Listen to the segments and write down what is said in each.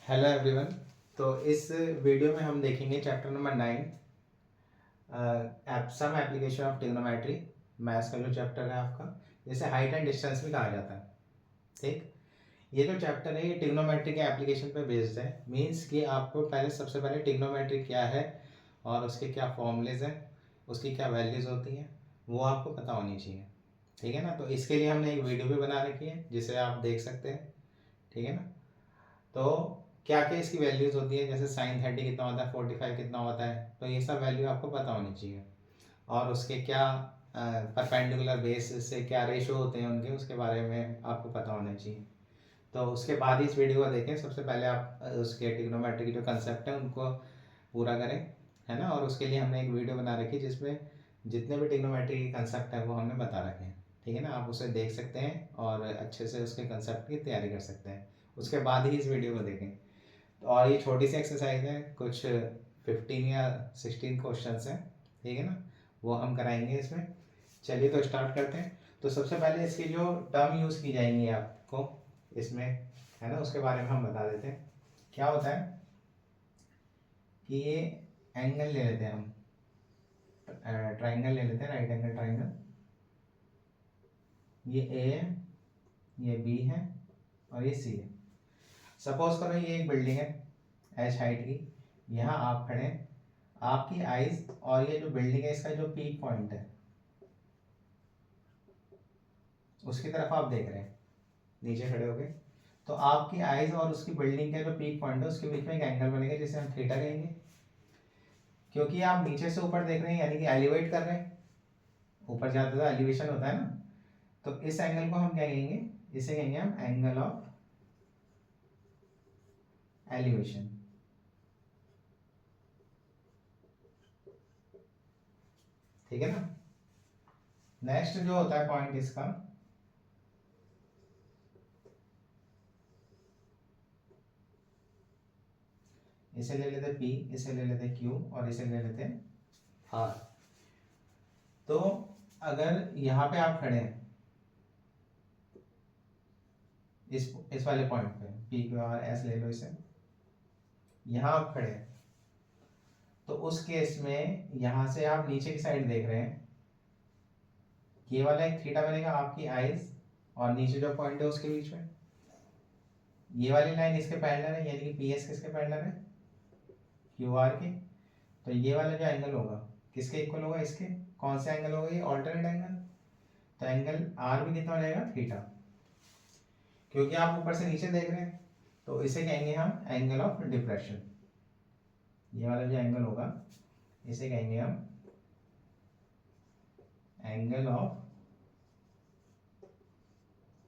Hello everyone. तो इस video में हम देखेंगे chapter number 9 some application of trigonometry. Maths का जो चैप्टर है आपका, जिसे हाइट एंड डिस्टेंस भी कहा जाता है। ठीक, ये जो चैप्टर है ये ट्रिग्नोमेट्री के एप्लीकेशन पे बेस्ड है। मींस कि आपको सबसे पहले ट्रिग्नोमेट्री क्या है और उसके क्या फॉर्मूलेज हैं, उसकी क्या वैल्यूज होती हैं, वो आपको पता होनी चाहिए। ठीक है ना। तो इसके लिए हमने एक वीडियो भी बना रखी है जिसे आप देख सकते हैं। ठीक है ना। तो क्या क्या इसकी वैल्यूज होती है, जैसे साइन 30 कितना होता है, 45 कितना होता है, तो ये सब वैल्यू आपको पता होनी चाहिए। और उसके क्या परपेंडिकुलर बेस से क्या रेशो होते हैं उनके, उसके बारे में आपको पता होना चाहिए। तो उसके बाद ही इस वीडियो को देखें। सबसे पहले आप उसके ट्रिग्नोमेट्री के जो कंसेप्ट है उनको पूरा करें, है ना। और उसके लिए हमने एक वीडियो बना रखी है जिसमें जितने भी ट्रिग्नोमेट्री के कंसेप्ट हैं वो हमने बता रखे हैं। ठीक है ना। आप उसे देख सकते हैं और अच्छे से उसके कंसेप्ट की तैयारी कर सकते हैं। उसके बाद ही इस वीडियो को देखें। और ये छोटी सी एक्सरसाइज है, कुछ 15 या 16 क्वेश्चन हैं। ठीक है ना। वो हम कराएंगे इसमें। चलिए तो स्टार्ट करते हैं। तो सबसे पहले इसकी जो टर्म यूज़ की जाएंगी आपको इसमें, है ना, उसके बारे में हम बता देते हैं। क्या होता है कि ये एंगल ले लेते हैं हम, ट्राइंगल ले लेते हैं, राइट एंगल ट्राइंगल। ये ए है, ये बी है और ये सी है। सपोज करो ये एक बिल्डिंग है एच हाइट की। यहाँ आप खड़े हैं, आपकी आइज और ये जो बिल्डिंग है इसका जो पीक पॉइंट है उसकी तरफ आप देख रहे हैं नीचे खड़े हो गए। तो आपकी आइज और उसकी बिल्डिंग का जो पीक पॉइंट है उसके बीच में एक एंगल बनेगा जिसे हम थीटा कहेंगे। क्योंकि आप नीचे से ऊपर देख रहे हैं यानी कि एलिवेट कर रहे हैं, ऊपर जाते तो एलिवेशन होता है ना। तो इस एंगल को हम क्या कहेंगे, इसे कहेंगे हम एंगल ऑफ एलिवेशन। ठीक है ना। नेक्स्ट जो होता है पॉइंट इसका, इसे ले लेते P, इसे ले लेते Q और इसे ले लेते R। तो अगर यहाँ पे आप खड़े हैं इस वाले पॉइंट पे, P Q R S ले लो इसे, यहाँ आप खड़े हैं तो उस केस में यहाँ से आप नीचे की साइड देख रहे हैं, ये वाला एक थीटा बनेगा आपकी आइज और नीचे जो पॉइंट है उसके बीच में। ये वाली लाइन इसके पैरेलल है यानी कि PS किसके पैरेलल है, QR के। तो ये वाला जो एंगल होगा किसके इक्वल होगा, इसके। कौन सा एंगल होगा, ये ऑल्टरनेट एंगल। तो एंगल R भी कितना हो जाएगा, थीटा। क्योंकि आप ऊपर से नीचे देख रहे हैं तो इसे कहेंगे हम एंगल ऑफ डिप्रेशन। ये वाला जो एंगल होगा इसे कहेंगे हम एंगल ऑफ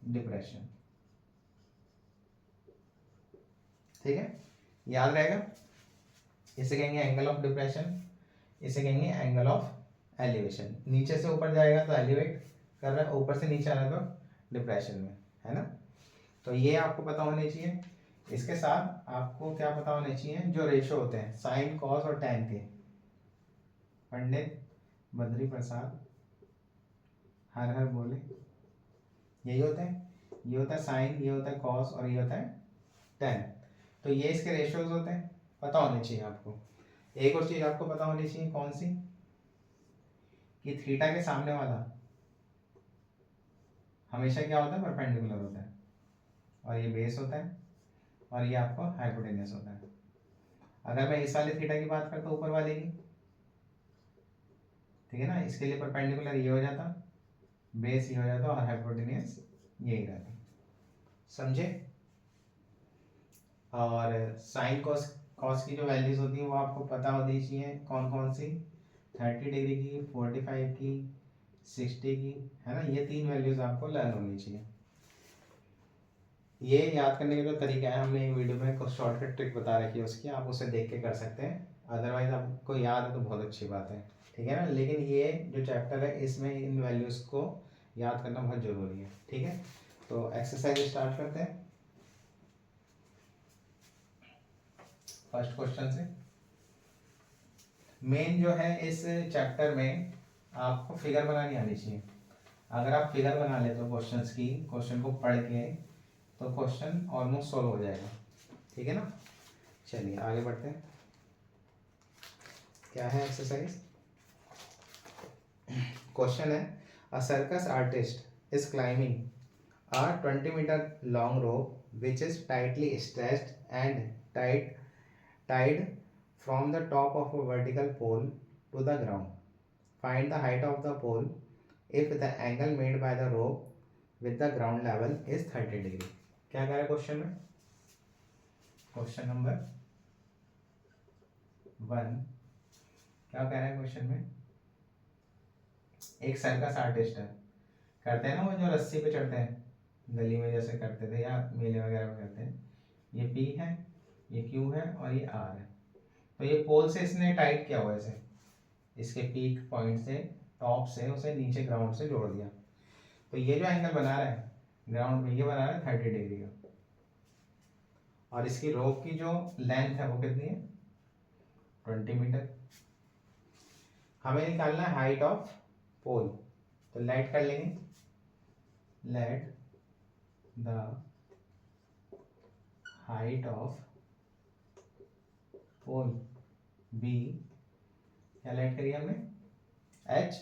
डिप्रेशन। ठीक है, याद रहेगा। इसे कहेंगे एंगल ऑफ डिप्रेशन, इसे कहेंगे एंगल ऑफ एलिवेशन। नीचे से ऊपर जाएगा तो एलिवेट कर रहा है, ऊपर से नीचे आ रहा है तो डिप्रेशन में, है ना। तो ये आपको पता होने चाहिए। इसके साथ आपको क्या पता होने चाहिए, जो रेशो होते हैं साइन कॉस और टैन के। पंडित बद्री प्रसाद हर हर बोले, यही होते हैं। ये होता है साइन, ये होता है कॉस और ये होता है टैन। तो ये इसके रेशियोज होते हैं, पता होने चाहिए आपको। एक और चीज आपको पता होनी चाहिए, कौन सी, कि थीटा के सामने वाला हमेशा क्या होता है, परपेंडिकुलर होता है। और ये बेस होता है और ये आपको हाइपोटेन्यूस होता है। अगर मैं इस वाले थीटा की बात करता हूँ ऊपर वाले की, ठीक है ना, इसके लिए परपेंडिकुलर ये हो जाता, बेस ये हो जाता और हाइपोटेन्यूस यही रहता। समझे। और साइन कॉस कॉस की जो वैल्यूज होती है वो आपको पता होनी चाहिए, कौन कौन सी, 30 डिग्री की, 45 की, 60 की, है ना। ये तीन वैल्यूज आपको लर्न होनी चाहिए। ये याद करने का जो तरीका है हमने एक वीडियो में कुछ शॉर्टकट ट्रिक बता रखी है उसकी, आप उसे देख के कर सकते हैं। अदरवाइज आपको याद है तो बहुत अच्छी बात है। ठीक है ना। लेकिन ये जो चैप्टर है इसमें इन वैल्यूज को याद करना बहुत जरूरी है। ठीक है, तो एक्सरसाइज स्टार्ट करते हैं फर्स्ट क्वेश्चन से। मेन जो है इस चैप्टर में आपको फिगर बनानी आनी चाहिए। अगर आप फिगर बना लेते हो क्वेश्चंस की, क्वेश्चन को पढ़ के, तो क्वेश्चन ऑलमोस्ट सॉल्व हो जाएगा। ठीक है ना। चलिए आगे बढ़ते हैं। क्या है एक्सरसाइज? क्वेश्चन है, अ circus artist is climbing a 20-meter long rope which is tightly stretched and tied from the top of a vertical pole to the ground. Find the height of the pole if the angle made by the rope with the ground level is 30 degree. क्या कह रहा है question में? Question number 1 क्या कह रहा है question में? एक सर्कस आर्टिस्ट है, करते हैं ना वो जो रस्सी पे चढ़ते हैं गली में जैसे करते थे या मेले वगैरह में करते हैं। ये P है, ये Q है और ये R है। तो ये पोल से इसने टाइट किया हुआ है इसे, इसके पीक पॉइंट से टॉप से उसे नीचे ग्राउंड से जोड़ दिया। तो ये जो एंगल बना रहा है ग्राउंड में, ये बना रहा है 30 डिग्री का। और इसकी रोप की जो लेंथ है वो कितनी है? 20 मीटर। हमें निकालना है हाइट ऑफ पोल, तो लेट कर लेंगे, let the height of pole be, क्या लेट करिए हमने? एच।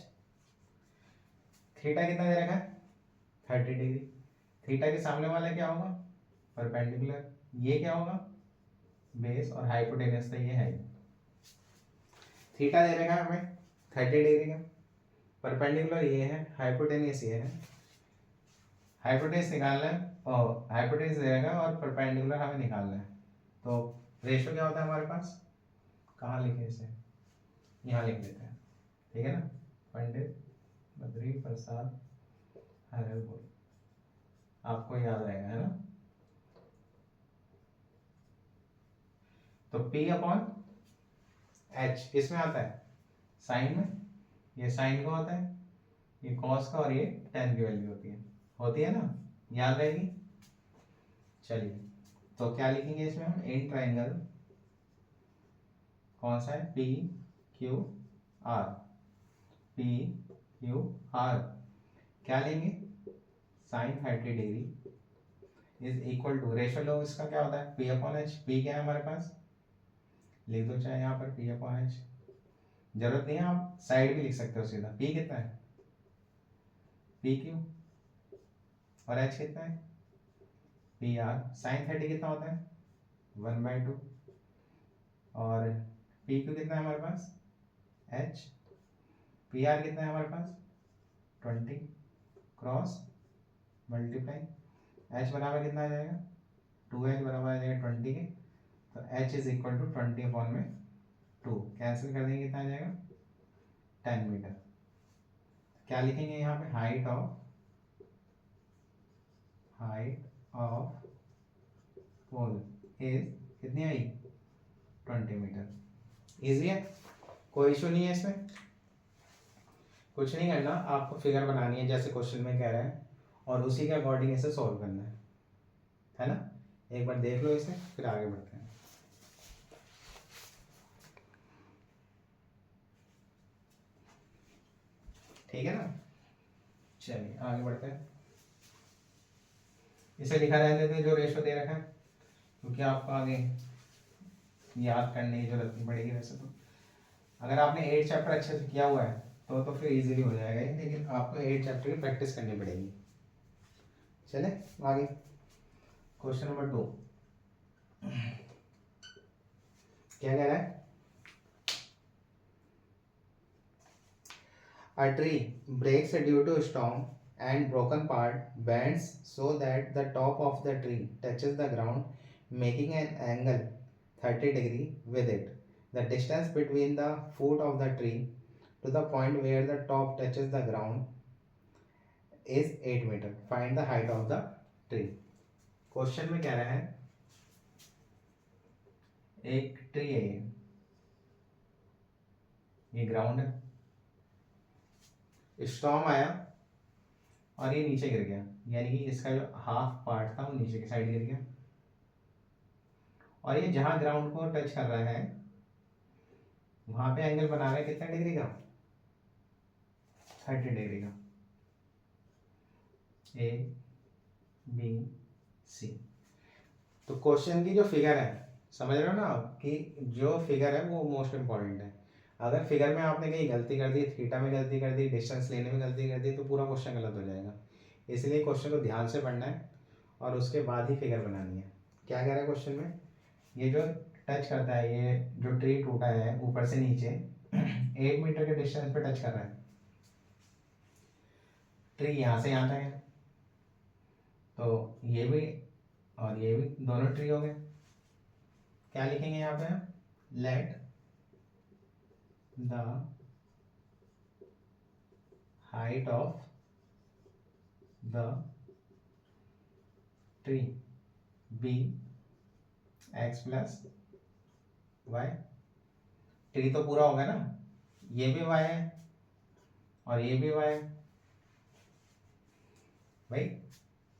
थीटा कितना दे रखा है? 30 डिग्री। थीटा के सामने वाला क्या होगा? परपेंडिकुलर। ये क्या होगा? बेस। और हाइपोटेनस तो ये है। थीटा दे रखा है हमें 30 डिग्री का, परपेंडिकुलर ये है, हाइपोटेनस ये है। हाइपोटेनस निकालना है और हाइपोटेनस दे रखा है और परपेंडिकुलर हमें निकालना है। तो रेशो क्या होता है हमारे पास? कहाँ लिखे इसे? यहाँ लिख देते हैं, ठीक है ना। पंडित बद्री प्रसाद हरलपुर, आपको याद रहेगा, है ना। तो P अपॉन H किसमें आता है? साइन में। ये साइन का होता है, ये कॉस का, और ये टेन की वैल्यू होती है ना, याद रहेगी। चलिए तो क्या लिखेंगे इसमें हम? इन ट्राइंगल कौन सा है? P Q R, P Q R क्या लेंगे? Sine 30 degree is equal to, ratio लो इसका क्या होता है? P upon H। P क्या है हमारे पास? लिख दो चाहे यहाँ पर P अपॉन H, जरूरत नहीं है, आप साइड भी लिख सकते हो सीधा। P कितना है? P Q. और H कितना है? P R. साइन 30 कितना होता है? 1/2। और पी क्यू कितना है हमारे पास? H। पी आर कितना है हमारे पास? 20 क्रॉस मल्टीप्लाई, H बराबर कितना आ जाएगा? 2H बराबर आ जाएगा 20 के। तो H is equal to 20 upon में 2, कैंसिल कर देंगे, कितना आ जाएगा? 10 मीटर। क्या लिखेंगे यहाँ पे? हाइट ऑफ पोल इज कितनी आई? 20 मीटर। इजी है, कोई इशू नहीं है इसमें। कुछ नहीं करना, आपको फिगर बनानी है जैसे क्वेश्चन में कह रहा है और उसी के अकॉर्डिंग इसे सॉल्व करना है ना। एक बार देख लो इसे, फिर आगे बढ़ते हैं। ठीक है ना। चलिए आगे बढ़ते हैं। इसे लिखा रहने देते जो रेशो दे रखा है, क्योंकि आपको आगे याद करने की जरूरत नहीं पड़ेगी। वैसे तो अगर आपने 8 चैप्टर अच्छे से किया हुआ है तो फिर इजीली हो जाएगा ही, लेकिन आपको 8 चैप्टर की प्रैक्टिस करनी पड़ेगी। चले आगे, क्वेश्चन नंबर 2 क्या कह रहा है? A tree breaks due to storm and broken part bends so that the top of the tree touches the ground, making an angle 30 degree with it. The distance between the foot of the tree to the point where the top touches the ground is 8 meter. Find the height of the tree. Question में कह रहा है एक tree है, ये ground है, storm आया और ये नीचे गिर गया, यानी कि इसका जो हाफ पार्ट था वो नीचे की साइड गिर गया। और ये जहां ग्राउंड को टच कर रहा है वहां पे एंगल बना रहा है कितना डिग्री का? 30 डिग्री का। A B C। तो क्वेश्चन की जो फिगर है, समझ रहे हो ना आप, कि जो फिगर है वो मोस्ट इम्पॉर्टेंट है। अगर फिगर में आपने कहीं गलती कर दी, थीटा में गलती कर दी, डिस्टेंस लेने में गलती कर दी, तो पूरा क्वेश्चन गलत हो जाएगा। इसलिए क्वेश्चन को ध्यान से पढ़ना है और उसके बाद ही फिगर बनानी है। क्या कह रहा है क्वेश्चन में, ये जो टच करता है, ये जो ट्री टूटा है ऊपर से नीचे 8 मीटर के डिस्टेंस पे टच कर रहा है। ट्री यहाँ से यहाँ तक है, तो ये भी और ये भी दोनों ट्री हो गए। क्या लिखेंगे यहाँ पे हम, let the height of the tree be X plus Y. Tree तो पूरा होगा ना, ये भी वाई है और ये भी वाई है भाई।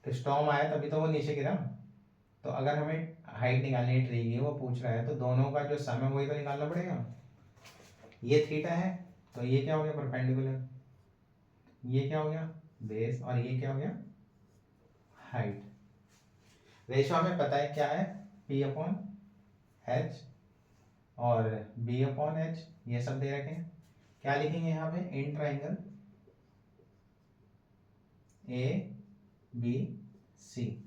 तो स्टॉर्म आया तभी तो वो नीचे गिरा। तो अगर हमें हाइट निकालनी है ट्री की, वो पूछ रहा है, तो दोनों का जो सम है वही तो निकालना पड़ेगा। ये थीटा है, तो ये क्या हो गया, परपेंडिकुलर। ये क्या हो गया, बेस, और ये क्या हो गया, हाइट। रेशो हमें पता है क्या है, P अपॉन एच और B अपॉन एच, ये सब दे रखे हैं। क्या लिखेंगे यहाँ पे, इन ट्राइंगल ए बी सी।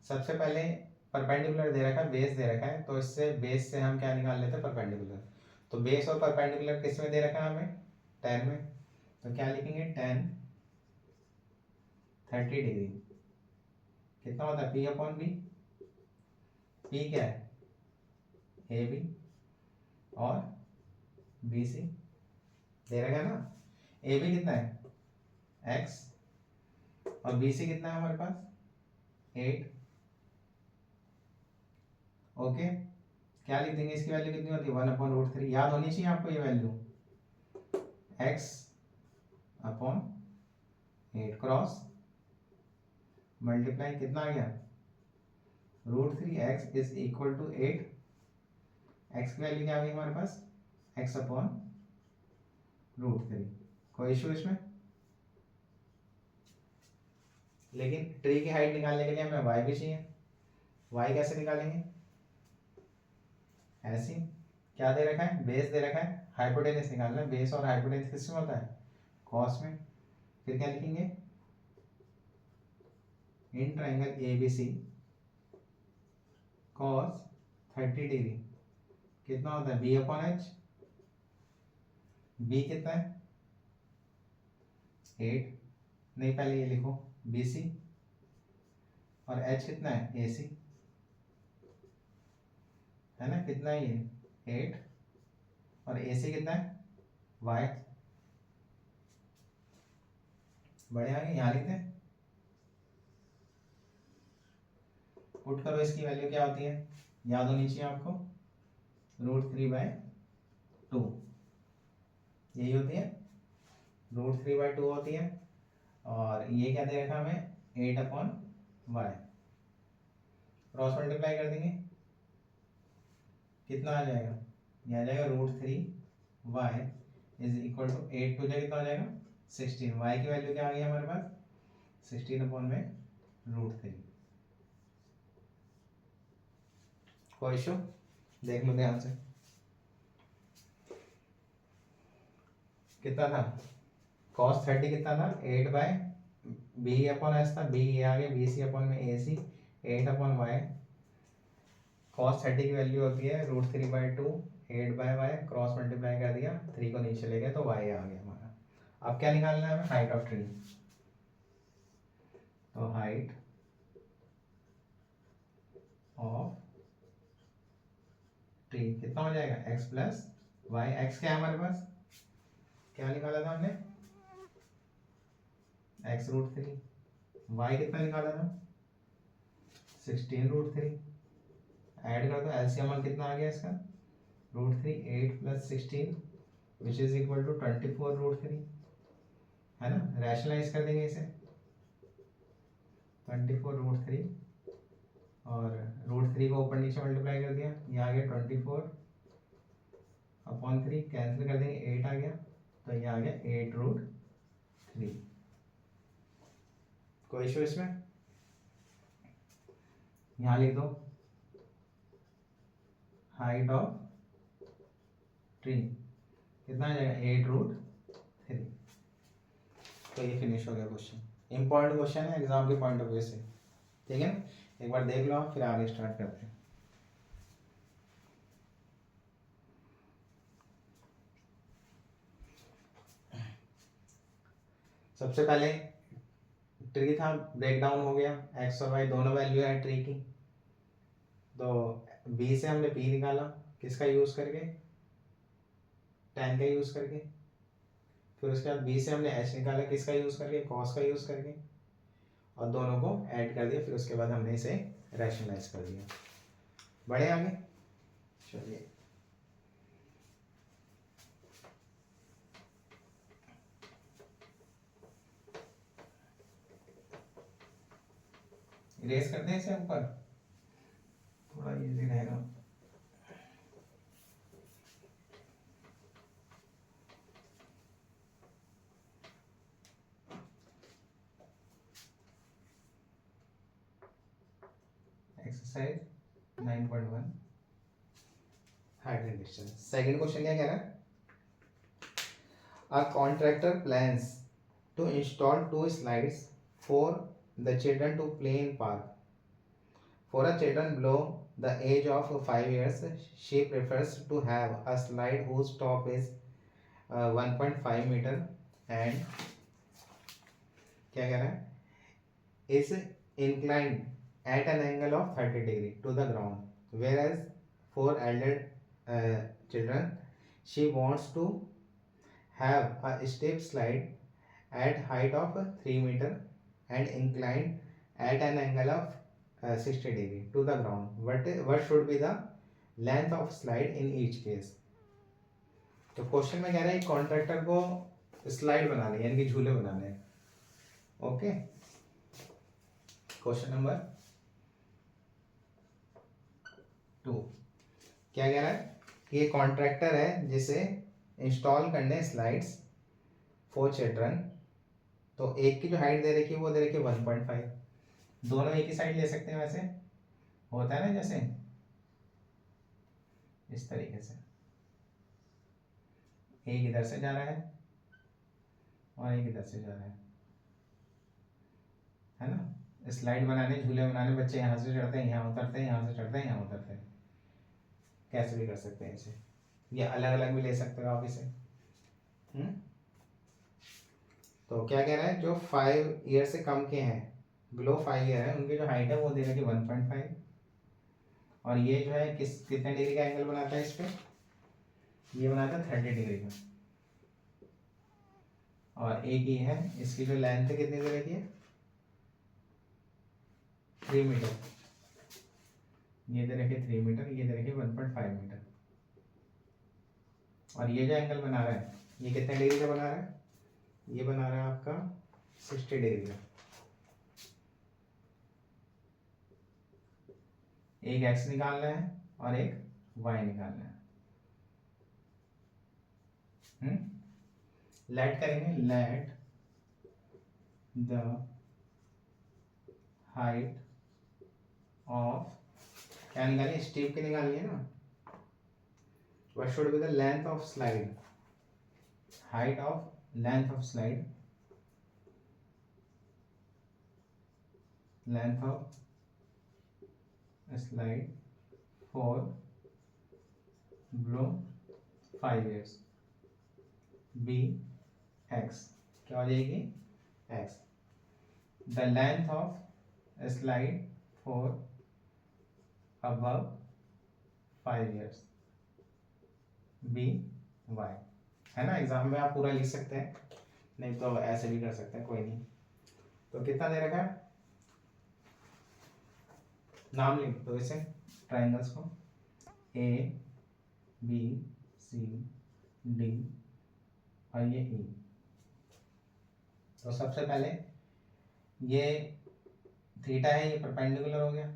सबसे पहले परपेंडिकुलर दे रखा है, बेस दे रखा है, तो इससे बेस से हम क्या निकाल लेते हैं, परपेंडिकुलर। तो बेस और परपेंडिकुलर किस में दे रखा है हमें, tan में। तो क्या लिखेंगे, tan 30 डिग्री कितना होता है, P अपॉन बी। P क्या है, ए बी और बी सी दे रखा है ना। ए बी कितना है, x, और बी सी कितना है हमारे पास, 8। ओके, क्या लिख देंगे, इसकी वैल्यू कितनी होती है, 1/√3। याद होनी चाहिए आपको ये value, x upon 8 cross multiply कितना आ गया, √3x is equal to 8। x की वैल्यू क्या आ गई हमारे पास, x अपॉन √3। कोई इशू इसमें। लेकिन ट्री की हाइट निकालने के लिए हमें y भी चाहिए। y कैसे निकालेंगे, ऐसे क्या दे रखा है, बेस दे रखा है, हाइपोटेनस निकालना है। बेस और हाइपोटेनस किसमें होता है, कॉस में। फिर क्या लिखेंगे, in triangle A B C cos 30 degree कितना होता है, बी अपॉन एच। बी कितना है, 8, नहीं पहले ये लिखो, बी सी, और एच कितना है, ए सी, है ना, कितना है ये 8, और ए सी कितना है, वाई। बड़े आगे यहाँ लिखते हैं, पुट करो, इसकी वैल्यू क्या होती है, याद होनी चाहिए आपको, √3/2 यही होती है, √3/2 होती है। और ये क्या दे रखा हमें, 8/y। क्रॉस मल्टीप्लाई कर देंगे, कितना आ जाएगा, ये आ जाएगा √3y is equal to 8 to कितना हो जाएगा, 16। y की वैल्यू क्या आ गई हमारे पास, 16/√3। कोई इशू, देख लो ध्यान से, कितना था, cos 30 कितना था, 8/b अपॉन एस था, b ये आ गया, bc अपॉन में ac, 8/y। cos 30 की वैल्यू होती है √3/2, 8/y, क्रॉस मल्टीप्लाई कर दिया, 3 को नीचे ले गए तो y आ गया हमारा। अब क्या निकालना है हमें, हाइट ऑफ ट्री। तो हाइट ऑफ ट्री कितना हो जाएगा, x प्लस वाई। एक्स क्या है हमारे पास, क्या निकाला था हमने, x√3। y कितना निकाला था, 16√3। ऐड कर दो, एलसीएम कितना आ गया इसका, √3, 8 plus 16 which is equal to 24√3, है ना। रैशनलाइज कर देंगे इसे, 24√3 और √3 को ऊपर नीचे मल्टीप्लाई कर दिया, ये आ गया 24/3, कैंसिल कर देंगे, 8 आ गया, तो ये आ गया 8√3। कोई इशू इसमें। यहाँ लिख दो हाइट ऑफ ट्री कितना आ जाएगा 8√3। तो ये फिनिश हो गया क्वेश्चन। इंपॉर्टेंट क्वेश्चन है एग्जाम के पॉइंट ऑफ व्यू से, ठीक है। एक बार देख लो फिर आगे स्टार्ट करते हैं। सबसे पहले ट्री था, ब्रेक डाउन हो गया, एक्स और वाई दोनों वैल्यू है ट्री की। तो बी से हमने पी निकाला, किसका यूज करके, tan का यूज करके। फिर उसके बाद बी से हमने एच निकाला, किसका यूज करके, कॉस का यूज करके, और दोनों को ऐड कर दिया। फिर उसके बाद हमने इसे रैशनलाइज कर दिया। बढ़े आगे, चलिए। इरेज करते हैं इसे ऊपर, थोड़ा इजी रहेगा। Exercise 9.1 height and distance. Second question क्या कह रहा है, a contractor plans to install 2 slides for the children to play in park. For a children below the age of 5 years, she prefers to have a slide whose top is 1.5 meter and क्या कह रहा है, is inclined at an angle of 30 degree to the ground, whereas for elder children she wants to have a steep slide at height of 3 meter and inclined at an angle of 60 degree to the ground. What should be the length of slide in each case? तो question में कह रहा है contractor को slide बनानी है, यानी कि झूले बनाने हैं। ओके, क्वेश्चन नंबर 2 क्या कह रहा है कि ये कॉन्ट्रैक्टर है जिसे इंस्टॉल करने स्लाइड्स फॉर चिल्ड्रन। तो एक की जो हाइट दे रखी है वो दे रखी है 1.5। दोनों एक ही साइड ले सकते हैं, वैसे होता है ना, जैसे इस तरीके से एक इधर से जा रहा है और एक इधर से जा रहा है ना। स्लाइड बनाने, झूले बनाने, बच्चे यहाँ से चढ़ते हैं, यहाँ उतरते हैं, यहाँ से चढ़ते हैं, यहाँ उतरते हैं। कैसे भी कर सकते हैं इसे, या अलग अलग भी ले सकते हो आप इसे। तो क्या कह रहा है, जो 5 ईयर से कम के हैं, बिलो 5 ईयर है, उनकी जो हाइट है वो दे रखी 1.5। और ये जो है कितने डिग्री का एंगल बनाता है इस पे, ये बनाता है 30 डिग्री का। और एक ये है, इसकी जो लेंथ है कितनी दे रखी है, 3 मीटर। ये दे रखी 3 मीटर, ये दे रखी 1.5 मीटर। और ये जो एंगल बना रहा है ये कितने डिग्री का बना रहा है, ये बना रहा है आपका 60 डिग्री का। एक एक्स निकालना है और एक वाई निकालना है। लेट करेंगे, लेट द हाइट ऑफ, क्या निकालिए, स्टीप की निकालिए ना। What should be the length of slide, height of, length of slide, length of slide for below 5 years, be X, क्या हो जाएगी X. The length of slide for above 5 years, be Y. है ना, exam में आप पूरा लिख सकते हैं, नहीं तो ऐसे भी कर सकते हैं, कोई नहीं। तो कितना दे रखा है, नाम लिख दो इसे ट्राइंगल्स को, ए बी सी डी और ये ई। तो सबसे पहले ये थीटा है, ये परपेंडिकुलर हो गया,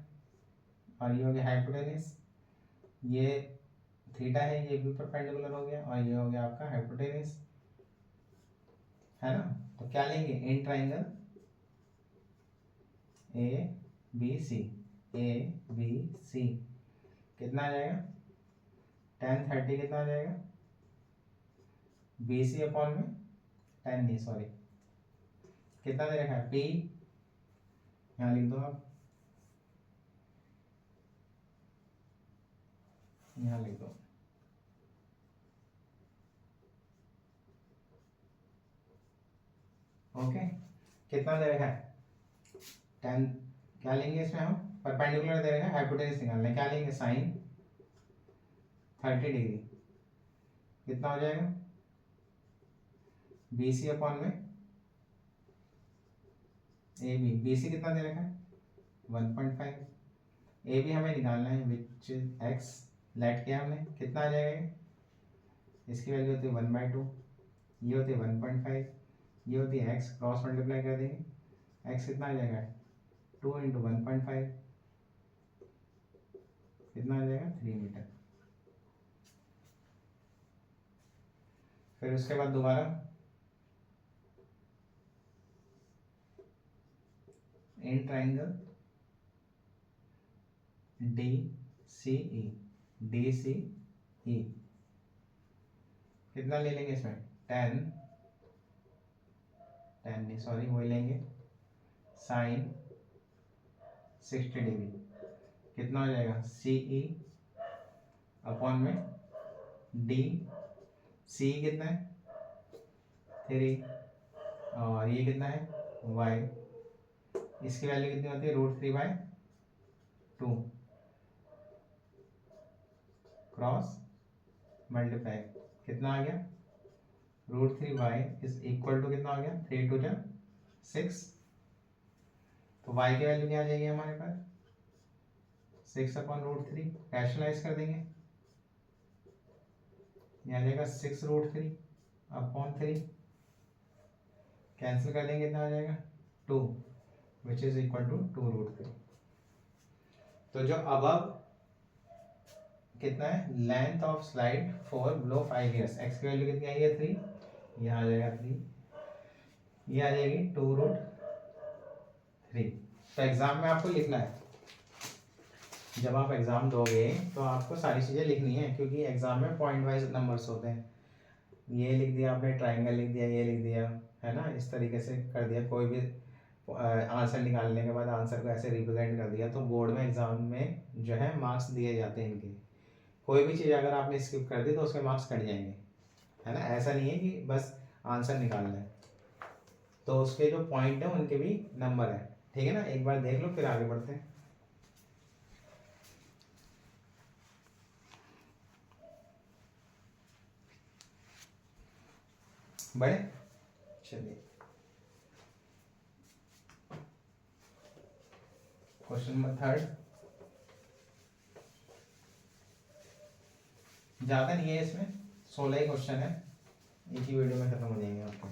और ये हो गया हाइपोटेनस। ये थीटा है, ये भी परपेंडिकुलर हो गया, और ये हो गया आपका हाइपोटेनस, है ना। तो क्या लेंगे, in triangle A B C, A B C कितना आ जाएगा, 10 30 कितना आ जाएगा, बी सी अपॉन में 10 नहीं सॉरी कितना दे रखा है, पी यहाँ लिख दो आप, यहाँ लिख दो, ओके। कितना दे रखा है 10, क्या लेंगे इसमें हम, परपेंडिकुलर दे रखा है, हाइपोटेनस निकालना है, क्या लेंगे साइन 30 डिग्री कितना हो जाएगा, बी सी अपॉन में ए बी, बी सी कितना दे रखा है 1.5, ए बी हमें निकालना है विच इज एक्स, लेट किया हमने कितना आ जाएगा ये? इसकी वैल्यू होती है 1/2, ये होती है 1.5, ये होती है एक्स, क्रॉस मल्टीप्लाई कर देंगे, एक्स कितना आ जाएगा 2 × 1.5 कितना आ जाएगा 3 मीटर। फिर उसके बाद दोबारा in triangle D C E, D C E कितना ले लेंगे इसमें 10 नहीं सॉरी वही लेंगे साइन 60 डिग्री कितना हो जाएगा, सी ई अपॉन में डी, सी कितना है 3 और ये कितना है y, इसकी वैल्यू कितनी होती है √3/2 क्रॉस मल्टीप्लाई कितना आ गया √3y इज इक्वल टू कितना आ गया 3 × 2 = 6, तो y की वैल्यू क्या आ जाएगी हमारे पास 6/√3, रैशनलाइज कर देंगे ये आ जाएगा 6√3/3 कैंसिल कर देंगे कितना आ जाएगा 2 विच इज इक्वल टू 2√3। तो जो अब कितना है length of slide for below 5 years, x की वैल्यू कितनी आई है 3, यहाँ आ जाएगा 3, ये आ जाएगी 2√3। तो एग्जाम में आपको लिखना है, जब आप एग्जाम दोगे तो आपको सारी चीज़ें लिखनी है क्योंकि एग्जाम में पॉइंट वाइज नंबर्स होते हैं, ये लिख दिया आपने, ट्राइंगल लिख दिया, ये लिख दिया है ना, इस तरीके से कर दिया, कोई भी आंसर निकालने के बाद आंसर को ऐसे रिप्रेजेंट कर दिया, तो बोर्ड में एग्जाम में जो है मार्क्स दिए जाते हैं इनके। कोई भी चीज़ अगर आपने स्किप कर दी तो उसके मार्क्स कट जाएंगे, है ना, ऐसा नहीं है कि बस आंसर निकालना है, तो उसके जो पॉइंट है उनके भी नंबर है, ठीक है ना, एक बार देख लो फिर आगे बढ़ते हैं। बड़े चलिए क्वेश्चन नंबर 3, ज़्यादा नहीं है इसमें, 16 ही क्वेश्चन है, एक ही वीडियो में खत्म हो जाएंगे आपको।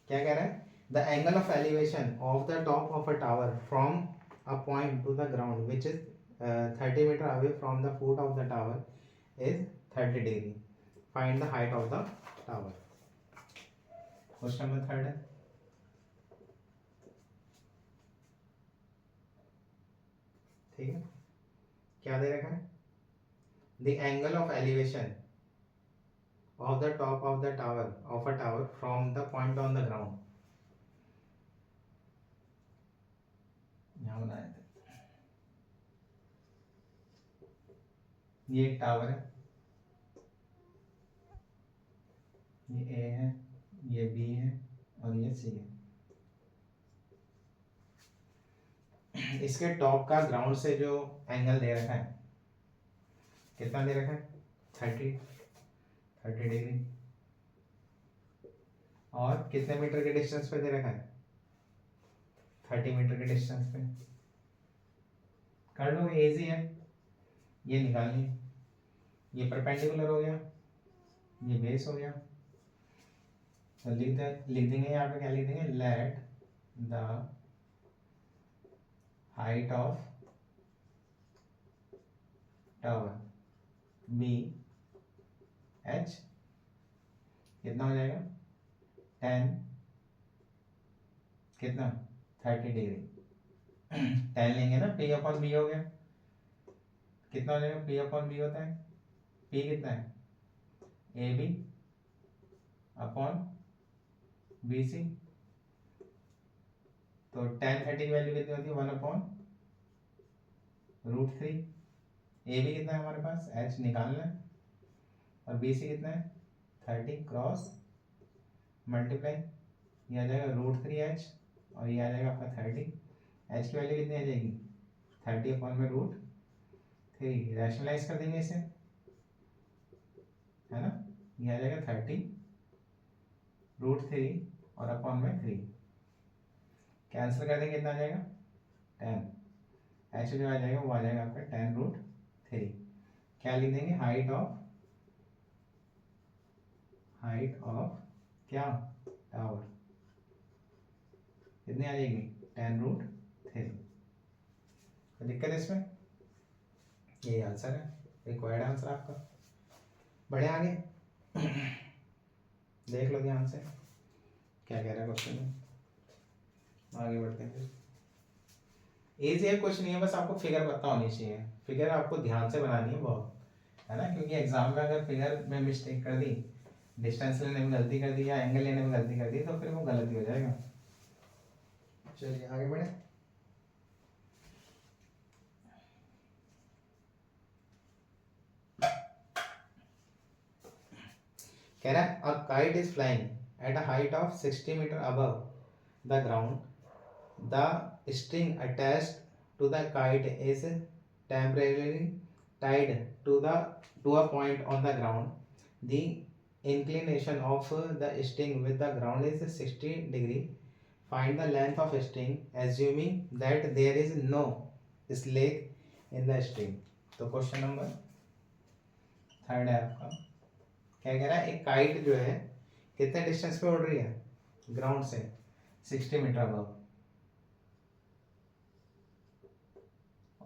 क्या कह रहा है, the angle of elevation of the top of a tower from a point to the ground which is 30 metre away from the foot of the tower is 30 degree, find the height of the tower. Question number 3 है, ठीक है, क्या दे रखा है, the angle of elevation of the top of the tower of a tower from the point on the ground, यहाँ बनाए थे, ये एक टावर है, ये ए है, ये बी है और ये सी है, इसके टॉप का ग्राउंड से जो एंगल दे रखा है कितना दे रखा है 30 डिग्री, और कितने मीटर के डिस्टेंस पे दे रखा है 30 मीटर के डिस्टेंस पे, कर लो इजी है, ये निकालिए, ये परपेंडिकुलर हो गया, ये बेस हो गया, तो लिख देंगे यहाँ पे, क्या लिख देंगे, let the height of tower be H, कितना हो जाएगा 10 कितना 30 डिग्री, 10 लेंगे ना, पी अपॉन बी हो गया, कितना हो जाएगा, पी अपॉन बी होता है, पी कितना है, A B upon B C. तो tan 30 की वैल्यू कितनी होती है, 1/√3। ए बी कितना है हमारे पास, एच निकालना है, और बी सी कितना है 30, क्रॉस मल्टीप्लाई, ये आ जाएगा √3h, और ये आ जाएगा आपका 30। एच की वैल्यू कितनी आ जाएगी 30/√3, रैशनलाइज कर देंगे इसे, है ना, ये आ जाएगा 30√3 और अपॉन में 3, कैंसिल कर देंगे, कितना आ जाएगा 10। एच जो आ जाएगा वो आ जाएगा आपका 10√3। क्या लिख देंगे, हाइट ऑफ क्या, टावर, कितनी आ जाएगी 10√3। कोई दिक्कत है इसमें, यही आंसर है, रिक्वायर्ड आंसर आपका। बढ़े आगे, देख लो ध्यान से क्या कह रहा है क्वेश्चन में, आगे बढ़ते हैं। इजी है, कुछ नहीं है, बस आपको फिगर पता होनी चाहिए, फिगर आपको ध्यान से बनानी है बहुत, है ना, क्योंकि एग्जाम में अगर फिगर में मिस्टेक कर दी, डिस्टेंस लेने में गलती कर दी या एंगल लेने में गलती कर दी, तो फिर वो गलती हो जाएगा। चलिए आगे बढ़े। कह रहा है a kite is flying at a height of 60 metre above the ground, the string attached to the kite is temporarily tied to a point on the ground. The inclination of the string with the ground is 60 degree. Find the length of string assuming that there is no slack in the string. तो question number 3 है आपका, क्या कह रहा है, एक kite जो है कितने डिस्टेंस पे उड़ रही है ग्राउंड से, 60 मीटर अबव,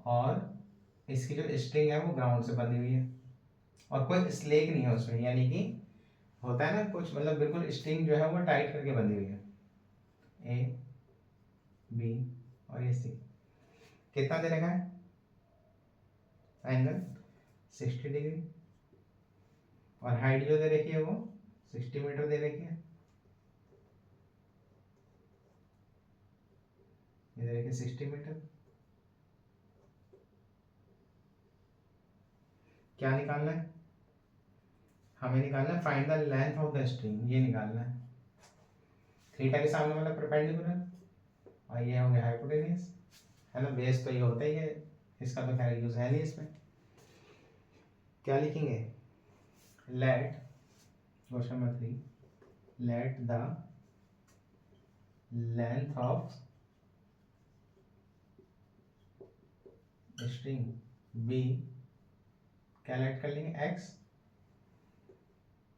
और इसकी जो स्ट्रिंग है वो ग्राउंड से बंधी हुई है, और कोई स्लेक नहीं है उसमें, यानी कि होता है ना कुछ, मतलब बिल्कुल स्ट्रिंग जो है वो टाइट करके बंधी हुई है, ए बी और ये सी। कितना दे रखा है एंगल 60 डिग्री, और हाइट जो दे रखी है वो 60 मीटर दे रखी है, ये दे रखी 60 मीटर। क्या निकालना है हमें, निकालना है find the length of the string, ये निकालना है, थीटा के सामने वाला परपेंडिकुलर, और ये हो गया हाइपोटेन्यूज, है ना, बेस तो ये होता ही है, इसका तो खैर यूज है नहीं इसमें। क्या लिखेंगे, let, question number 3, let the length of string be, क्या लेट कर लेंगे, X,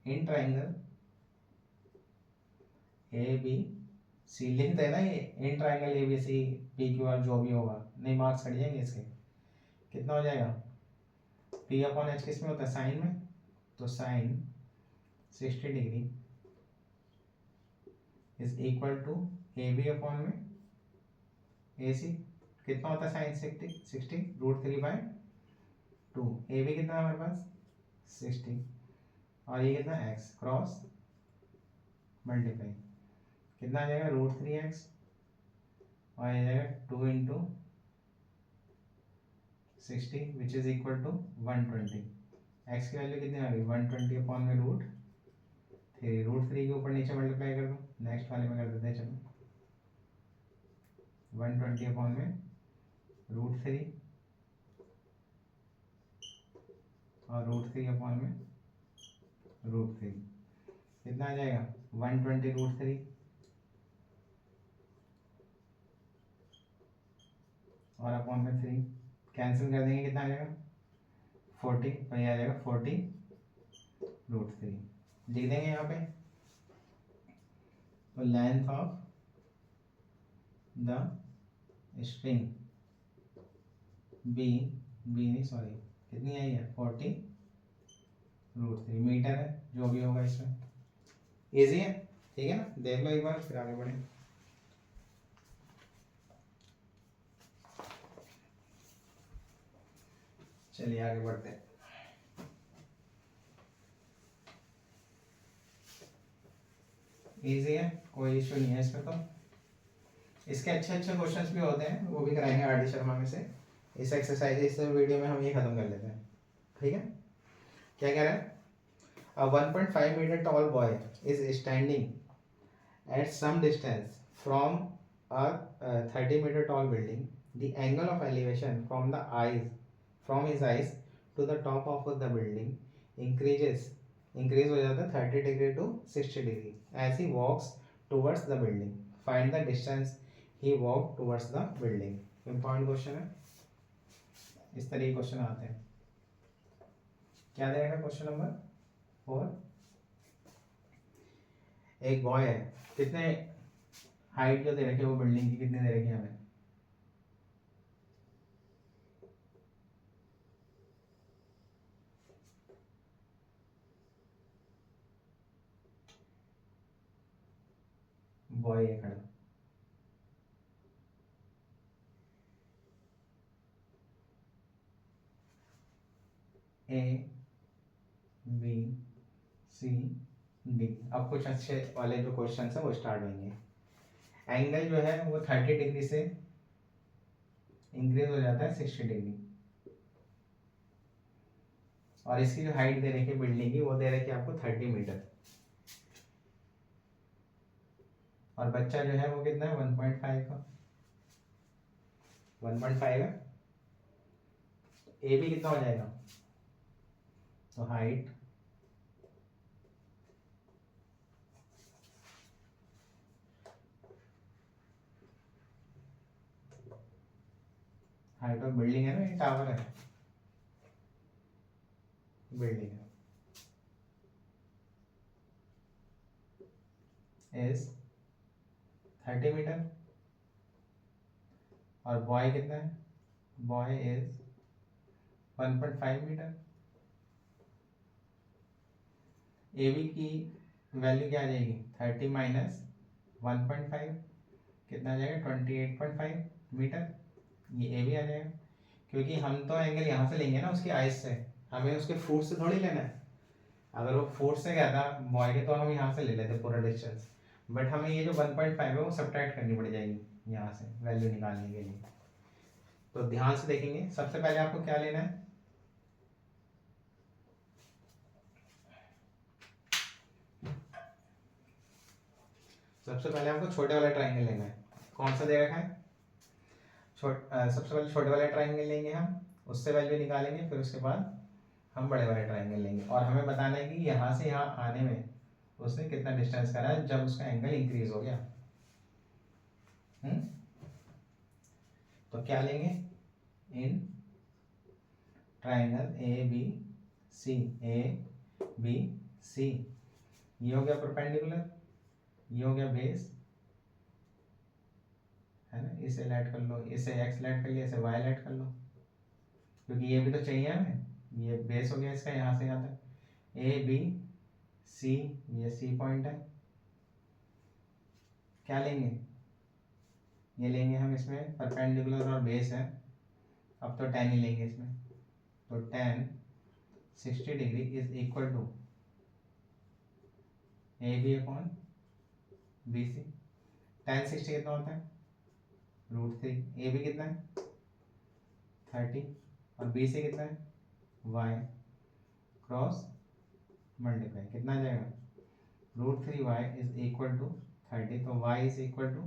in triangle A B C, लिखते हैं ना ये, in triangle A B C P Q R जो भी होगा, नहीं मार्क्स कट जाएंगे इसके। कितना हो जाएगा, पी अपॉन एच किस में होता है, साइन में, तो sine 60 degree is equal to A B upon में ए सी, कितना होता है साइन 60/√3/2, ए बी कितना है हमारे पास 60, और ये कितना एक्स, क्रॉस मल्टीप्लाई, कितना आ जाएगा √3x, और आ जाएगा 2 into 60 which is equal to 120। X की वैल्यू कितनी आ गई 120 अपॉन में √3 के ऊपर नीचे मल्टीप्लाई कर दो, नेक्स्ट वाले में कर देते हैं, चलो 120 अपॉन में √3 और √3 अपॉन में √3, कितना आ जाएगा 120√3 और अपॉन में 3, कैंसिल कर देंगे, कितना आ जाएगा 40, तो ये आ जाएगा 40√3, लिख देंगे यहाँ पे। तो length of the string be नहीं सॉरी, कितनी आई है 40√3 मीटर है, जो भी होगा इसमें, इजी है, ठीक है ना, देख लो एक बार फिर आगे बढ़े। चलिए आगे बढ़ते हैं। इजी है, कोई इशू नहीं है इसमें। तो इसके अच्छे अच्छे क्वेश्चंस भी होते हैं, वो भी कराएंगे आर डी शर्मा में से। इस एक्सरसाइज इस वीडियो में हम ये खत्म कर लेते हैं, ठीक है। क्या कह रहा है? A 1.5 meter tall boy is standing at some distance from a 30 meter tall building. The angle of elevation from his eyes to the top of the building increase हो जाता है 30 degree to 60 degree as he walks towards the building. Find the distance he walked towards the building. Important question है, इस तरह के question आते हैं। क्या देगा क्वेश्चन नंबर 4? एक बॉय है, कितने हाइट जो दे रखी है वो बिल्डिंग की कितने दे रखी है हमें? बॉय है खड़ा, ए बी सी डी। अब कुछ अच्छे वाले जो क्वेश्चन है वो स्टार्ट होंगे। एंगल जो है वो 30 डिग्री से इंक्रीज हो जाता है 60 डिग्री, और इसकी जो हाइट दे रखी है बिल्डिंग की वो दे रखी है आपको 30 मीटर, और बच्चा जो है वो कितना है 1.5 का, 1.5 है। ए भी कितना हो जाएगा? तो हाइट हाइट ऑफ बिल्डिंग है ना, ये टावर है, बिल्डिंग है, इज 30 मीटर। और बॉय कितना है? Boy is 1.5 metre. A B की वैल्यू क्या आ जाएगी? 30 माइनस 1.5 कितना आ जाएगा? 28.5 मीटर। ये ए भी आ जाएगा, क्योंकि हम तो एंगल यहाँ से लेंगे ना उसकी आइज से, हमें उसके फुट से थोड़ी लेना है। अगर वो फुट से गया था बॉय के तो हम यहाँ से ले लेते पूरा डिस्टेंस, बट हमें ये जो 1.5 है वो सब्ट्रैक्ट करनी पड़ जाएगी यहाँ से वैल्यू निकालने के लिए। तो ध्यान से देखेंगे, सबसे पहले आपको क्या लेना है? सबसे पहले आपको छोटे वाला ट्राइंगल लेना है। कौन सा दे रखा है? सबसे पहले छोटे वाले ट्राइंगल लेंगे हम, उससे वैल्यू निकालेंगे, फिर उसके बाद हम बड़े वाले ट्राइंगल लेंगे, और हमें बताना है कि यहाँ से यहाँ आने में उसने कितना डिस्टेंस करा है जब उसका एंगल इंक्रीज हो गया। तो क्या लेंगे? इन ट्राइंगल ए बी सी, ये हो गया परपेंडिकुलर, ये हो गया बेस, है ना, इसे लेट कर लो, इसे एक्स लेट कर लिया, इसे वाई लेट कर लो, क्योंकि ये भी तो चाहिए हमें। ये बेस हो गया इसका यहाँ से यहाँ तक, ए बी सी, ये सी पॉइंट है। क्या लेंगे? ये लेंगे हम, इसमें परपेंडिकुलर और बेस है, अब तो tan ही लेंगे इसमें। तो tan 60 degree is equal to A B upon B C. tan 60 कितना होता है? √3। ए बी कितना है? 30, और बी सी कितना है? y क्रॉस मल्टीप्लाई कितना आ जाएगा? √3y is equal to 30। तो y is equal to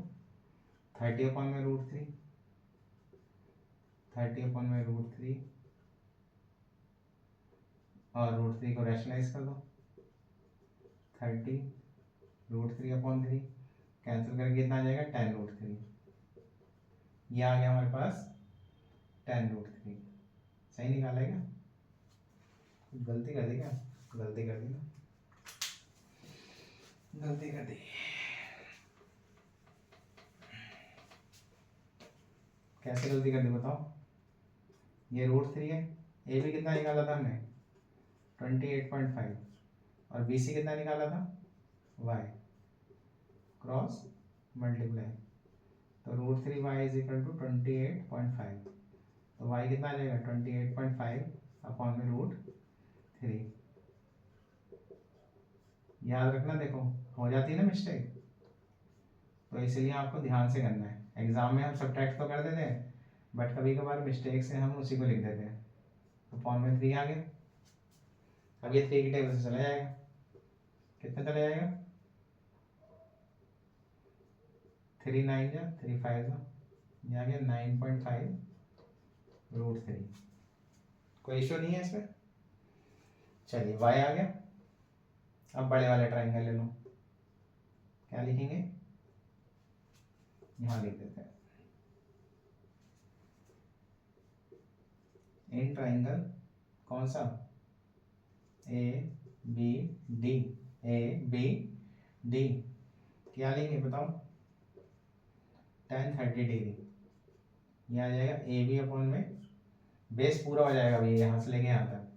30 upon में √3, 30 अपॉन में √3, और √3 को रैशनलाइज कर दो, 30 √3 अपॉन 3 कैंसिल करके कितना आ जाएगा? tan√3। ये आ गया हमारे पास tan√3। सही निकाला है क्या? गलती कर दी क्या? गलती कर दी ना, गलती कर दी। कैसे गलती कर दी बताओ? ये √3 है, ए भी कितना निकाला था हमने? 28.5, और बी सी कितना निकाला था? y क्रॉस मल्टीप्लाई, तो √3y इज इक्वल टू 28.5। तो y कितना आ जाएगा? 28.5 अपॉन में √3। याद रखना, देखो हो जाती है ना मिस्टेक, तो इसलिए आपको ध्यान से करना है। एग्जाम में हम सब्ट्रैक्ट तो कर देते हैं, बट कभी कभार मिस्टेक से हम उसी को लिख देते हैं। अपॉन में 3 आ गया। अब ये 3 की टेबल से चला जाएगा, कितना चला जाएगा, 3 9 जा 3 5 जा, ये आ गया 9.5 √3। कोई इशू नहीं है इसमें। चलिए y आ गया। अब बड़े वाले ट्राइंगल ले लो, क्या लिखेंगे, यहाँ लिख देते हैं, इन ट्राइंगल कौन सा, ABD, ABD क्या लेंगे बताओ, tan 30 डिग्री। ये आ जाएगा AB अपॉन में बेस पूरा हो जाएगा अभी यहाँ से लेके यहाँ तक,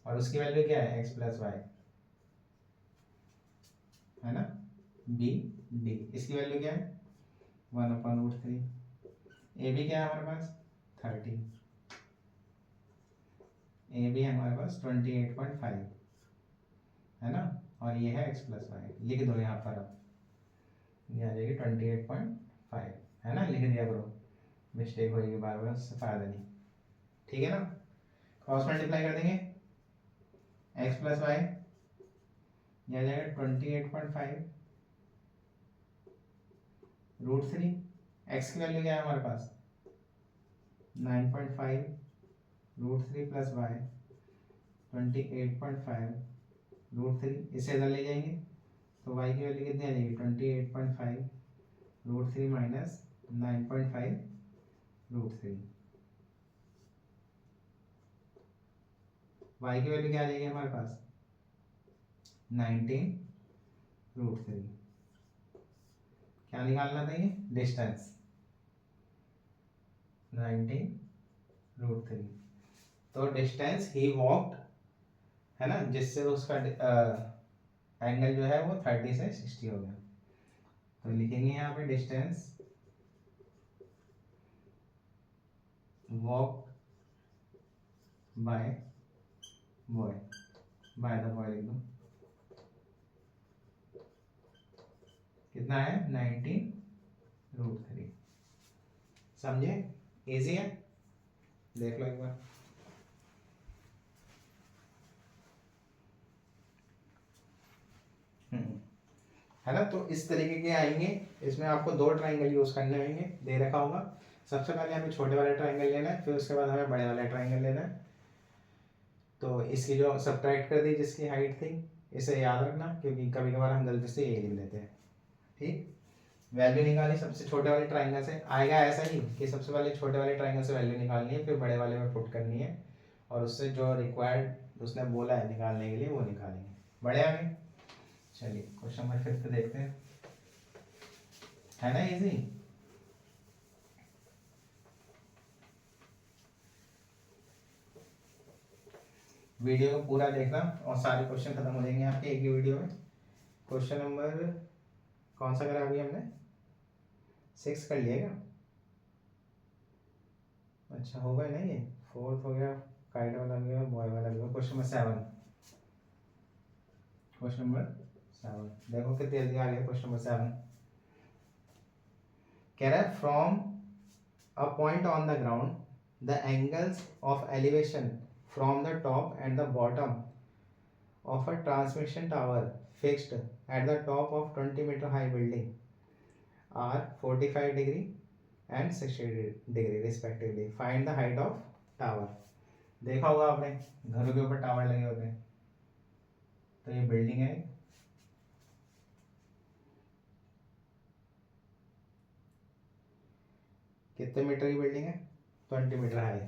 और उसकी वैल्यू क्या है, x प्लस वाई, है ना, BD। इसकी वैल्यू क्या है, 1/√3। AB क्या है हमारे पास, 30। AB है हमारे पास 28.5, है ना, और ये है x प्लस वाई, लिख दो यहाँ पर। अब ये आ जाएगी 28.5, है ना, लिख दिया करो, मिस्टेक होगी बार बार, उससे फायदा नहीं, ठीक है ना। क्रॉस मल्टीप्लाई कर देंगे, x प्लस वाई, ये आ जाएगा 28.5 √3। x की वैल्यू क्या है हमारे पास, 9.5 √3 प्लस वाई 28.5 √3। इसे इधर ले जाएंगे तो y की वैल्यू कितनी आ जाएगी, 28.5 √3 माइनस 9.5 √3। y की वैल्यू क्या आ जाएगी हमारे पास, 19 √3। क्या निकालना था, ये डिस्टेंस 19 √3। तो डिस्टेंस ही वॉक्ड, है ना, जिससे उसका एंगल जो है वो 30 से 60 हो गया। तो लिखेंगे यहाँ पे distance walk bye boy, by the boy लिख दो, कितना है 19 √3। समझे, इजी है, देख लो एक बार। है ना, तो इस तरीके के आएंगे। इसमें आपको 2 ट्राइंगल यूज करने होंगे, दे रखा होगा। सबसे पहले हमें छोटे वाले ट्राइंगल लेना है, फिर उसके बाद हमें बड़े वाले ट्राइंगल लेना है। तो इसकी जो सब्ट्रैक्ट कर दी जिसकी हाइट थी, इसे याद रखना, क्योंकि कभी कभार हम गलती से यही लिख देते हैं। ठीक, वैल्यू निकाली सबसे छोटे वाले ट्राइंगल से, आएगा ऐसा ही कि सबसे पहले छोटे वाले ट्राइंगल से वैल्यू निकालनी है, फिर बड़े वाले में पुट करनी है, और उससे जो रिक्वायर्ड उसने बोला है निकालने के लिए वो निकालेंगे। बड़े आगे, चलिए क्वेश्चन नंबर 5 देखते हैं, है ना इजी। वीडियो को पूरा देखना और सारे क्वेश्चन खत्म हो जाएंगे आपके एक ही वीडियो में। क्वेश्चन नंबर कौन सा करा अभी हमने, 6 कर लिया क्या, अच्छा हो गया ना, ये 4th हो गया, काइट वाला भी गया, बॉय वाला भी गया। क्वेश्चन नंबर 7, क्वेश्चन नंबर 7 देखो कितनी जल्दी आ गया। क्वेश्चन नंबर 7 कह रहा है, from a point on the ground the angles of elevation from the top and the bottom of a transmission tower fixed at the top of 20-meter high building are 45 degree and 60 degree respectively. Find the height of tower. देखा होगा आपने, घरों के ऊपर tower लगे होते हैं, तो ये बिल्डिंग है, कितने मीटर की बिल्डिंग है, 20 मीटर हाई,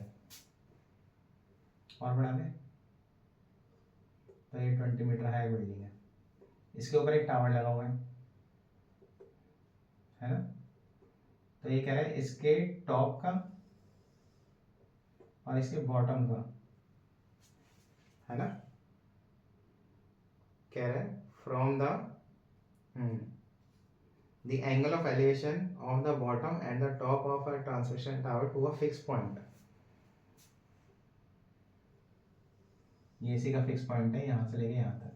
और बढ़ा दें तो ये 20 मीटर हाई बिल्डिंग है, इसके ऊपर एक टावर लगा हुआ है ना। तो ये कह रहा है इसके टॉप का और इसके बॉटम का, है ना, कह रहा है from the angle of elevation of the bottom and the top of a transmission tower to a fixed point. ये इसी का फिक्स पॉइंट है यहाँ से लेके यहाँ तक।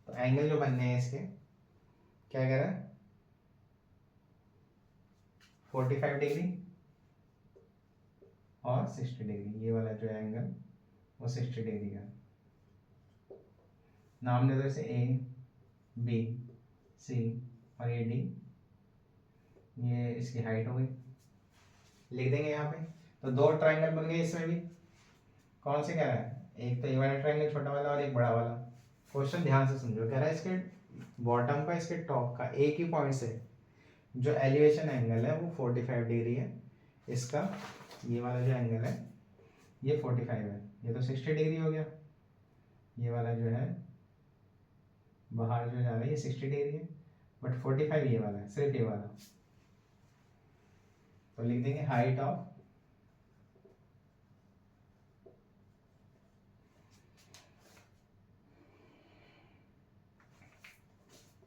तो एंगल जो बनने हैं इसके क्या कह रहा है 45 डिग्री और 60 डिग्री। ये वाला जो एंगल वो 60 डिग्री का। नाम दे दो इसे ए बी सी और ये डी। ये इसकी हाइट हो गई, लिख देंगे यहाँ पे। तो दो ट्राइंगल बन गए इसमें भी। कौन से कह रहा है, एक तो ये वाला ट्राइंगल छोटा वाला और एक बड़ा वाला। क्वेश्चन ध्यान से समझो, कह रहा है इसके बॉटम का इसके टॉप का एक ही पॉइंट से जो एलिवेशन एंगल है वो 45 डिग्री है। इसका ये वाला जो एंगल है ये 45 है, ये तो 60 डिग्री हो गया। ये वाला जो है बाहर जो जा रहा है ये 60 डिग्री है, बट 45 ये वाला है, सिर्फ ये वाला। तो लिख देंगे height of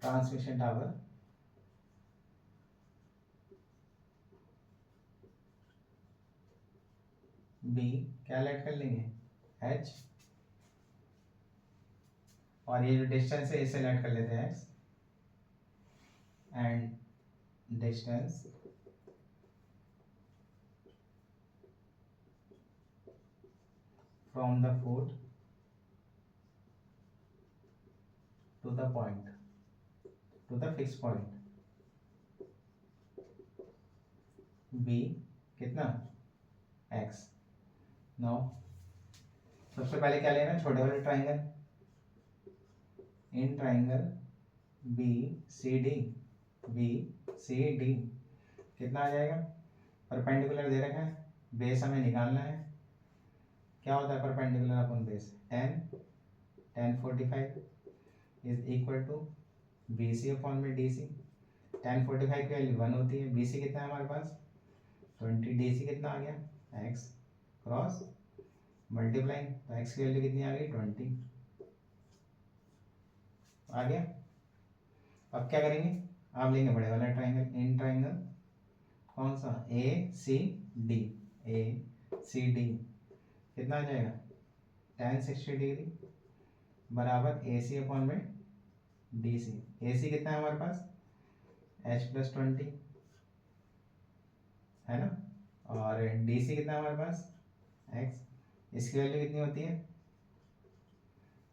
transmission tower be क्या लेट कर लेंगे h, और ये जो डिस्टेंस है इसे लेट कर लेते हैं x, and distance from the foot to the point, to the fixed point b कितना x। नाउ सबसे पहले क्या लेना, छोटे वाले triangle. In triangle B C D कितना आ जाएगा, परपेंडिकुलर दे रखा है, बेस हमें निकालना है। क्या होता है perpendicular upon base, tan 45 is equal to B C upon में डी सी। tan 45 की वैल्यू 1 होती है, बी सी कितना है हमारे पास 20, डी सी कितना आ गया x क्रॉस मल्टीप्लाइंग, तो x की वैल्यू कितनी आ गई 20 आ गया। अब क्या करेंगे, आप लेंगे बड़े वाला ट्राइंगल। इन ट्राइंगल कौन सा ए सी डी कितना आ जाएगा tan 60 डिग्री बराबर ए सी अपॉन में डी सी। ए सी कितना है हमारे पास h+20 है ना, और डी सी कितना है हमारे पास x। इसकी वैल्यू कितनी होती है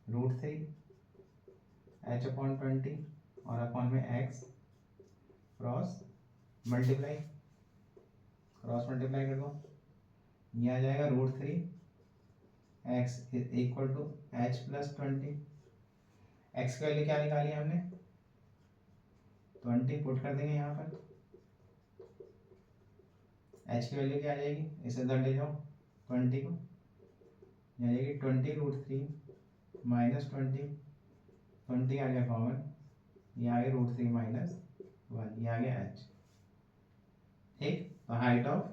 √3 h/20 और अपॉन में x क्रॉस मल्टीप्लाई कर दो, ये आ जाएगा √3 x equal to h+20। x की वैल्यू क्या निकाली हमने 20, पुट कर देंगे यहाँ पर। h की वैल्यू क्या आ जाएगी, इसे इधर ले जाओ 20 को, ये आ जाएगी 20 √3 माइनस 20 आ गया कॉमन, ये आ गया √3 माइनस 1, ये आ गया h। ठीक, तो हाइट ऑफ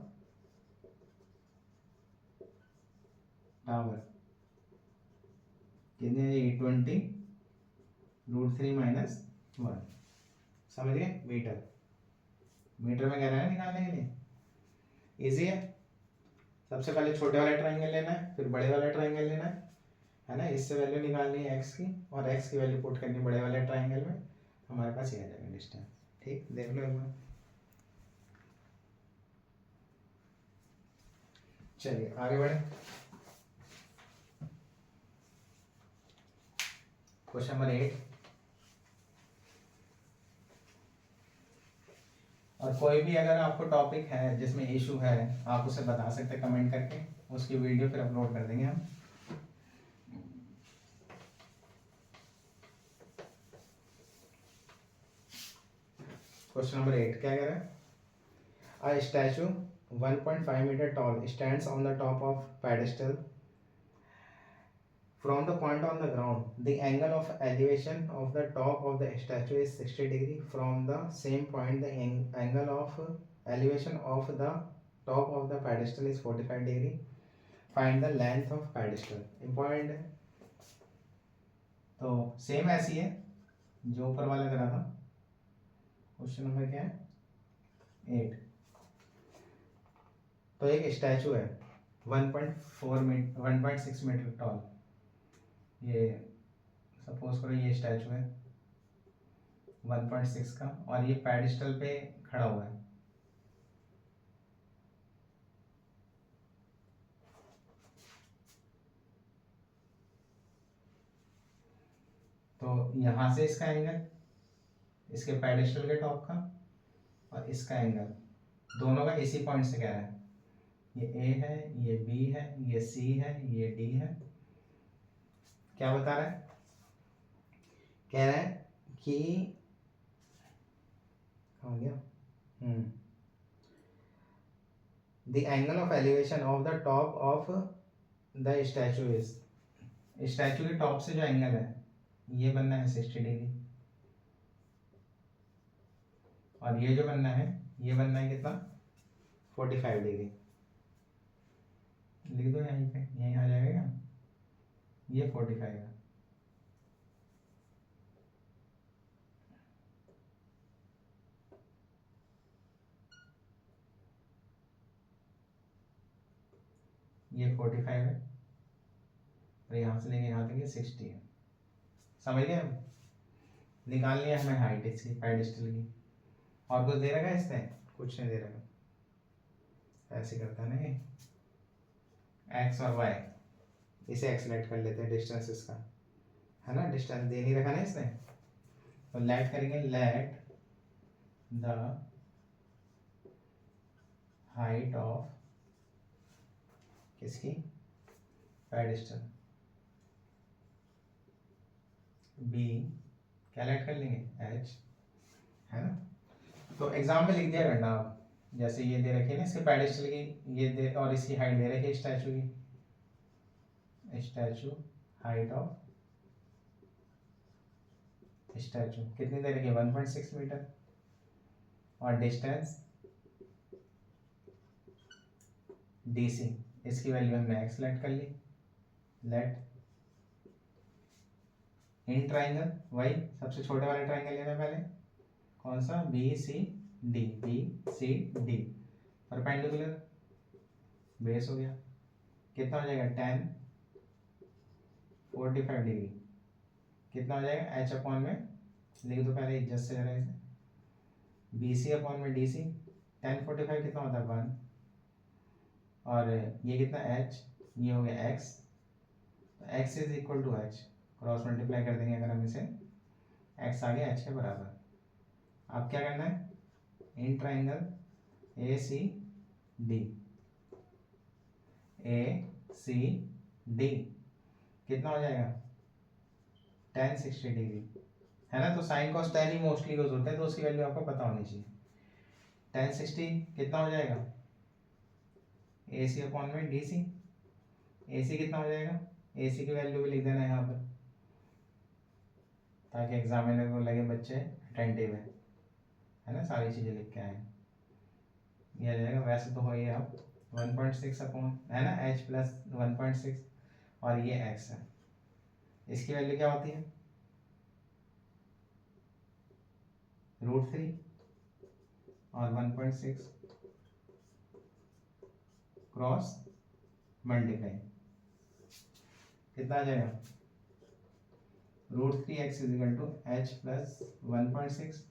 टावर कितनी है 20 √3 माइनस 1, समझ गए। मीटर में कह रहा है निकालने के लिए, इजी है। सबसे पहले छोटे वाला ट्राइंगल लेना है, फिर बड़े वाला ट्राइंगल लेना है ना। इससे वैल्यू निकालनी है x की, और x की वैल्यू पुट करनी बड़े वाले ट्राइंगल में, हमारे पास ये आ जाएगा डिस्टेंस। ठीक, देख लो एक बार। चलिए आगे बढ़े। Question number 8। और कोई भी अगर आपको टॉपिक है जिसमें इशू है आप उसे बता सकते हैं कमेंट करके, उसकी वीडियो फिर अपलोड कर देंगे हम। क्वेश्चन नंबर 8 क्या कह रहा है, a statue 1.5 metre tall stands on the top of pedestal. From the point on the ground, the angle of elevation of the top of the statue is 60 degree. From the same point, the angle of elevation of the top of the pedestal is 45 degree. Find the length of pedestal. Important है, तो same ऐसी है जो ऊपर वाला करा था। Question number क्या है 8। तो एक स्टैचू है 1.4 मीटर 1.6 मीटर टॉल, ये सपोज करो ये स्टैचू है 1.6 का, और ये पेडिस्टल पे खड़ा हुआ है। तो यहाँ से इसका एंगल, इसके पेडिस्टल के टॉप का और इसका एंगल, दोनों का इसी पॉइंट से कह रहा है। ये ए है, ये बी है, ये सी है, ये डी है। क्या बता रहा है? कह रहा है कि हो गया the angle of elevation of the top of the statue is, statue के टॉप से जो एंगल है ये बनना है 60 डिग्री, और ये जो बनना है ये बनना है कितना 45 डिग्री। लिख दो यहीं पे, यहीं आ जाएगा क्या, ये 45 है। ये 45 है, और यहाँ से लेके यहाँ तक ये 60 है। समझ गए? हम निकालनी है हमें हाइट इसकी पेडिस्टल की। और कुछ दे रखा है इसने? कुछ नहीं दे रखा। ऐसे करता है ना ये, एक्स और वाई, इसे एक्सलेट कर लेते हैं डिस्टेंस इसका, है ना, डिस्टेंस दे नहीं रखा ना इसने। तो लेट करेंगे, लेट द हाइट ऑफ किसकी, पेडिस्टल बी, क्या लेट कर लेंगे एच, है ना। तो एग्जाम में लिख दिया करना आप, जैसे ये दे रखी है ना इसके पेडिस्टल की, ये दे और इसकी हाइट दे रखी है स्टैचू की, स्टैचू हाइट ऑफ स्टैचू कितनी दे रखी है 1.6 मीटर, और डिस्टेंस डीसी, इसकी वैल्यू हमने एक्स लेट कर ली। लेट इन ट्राइंगल वही सबसे छोटे वाले ट्राइंगल लेना पहले, कौन सा, B C D, B C D, perpendicular base हो गया, कितना हो जाएगा 10 45 डिग्री, कितना हो जाएगा एच अपॉन में, लिख दो पहले इज्जत से जरा इसे, बी सी अपॉन में डी सी, 10 45 कितना होता है 1, और ये कितना एच, ये हो गया एक्स, तो X is equal to H, cross multiply कर देंगे अगर हम इसे, एक्स आ गया एच के बराबर। अब क्या करना है, in triangle A C D, A C D कितना हो जाएगा 10 60 डिग्री, है ना। तो साइन कॉस टेन ही मोस्टली यूज होते हैं, तो उसकी वैल्यू आपको पता होनी चाहिए। 10 60 कितना हो जाएगा, ए सी अपॉन में डी सी, ए सी कितना हो जाएगा, ए सी की वैल्यू भी लिख देना है यहाँ पर, ताकि एग्जामिनर को लगे बच्चे अटेंटिव है ना, सारी चीज़ें लिख के आए। ये आ जाएगा, वैसे तो हो ये अब 1.6 अपॉन, है ना, h प्लस 1.6, और ये x है, इसकी वैल्यू क्या होती है √3 और 1.6 क्रॉस मल्टीप्लाई, कितना आ जाएगा √3x is equal to h plus 1.6,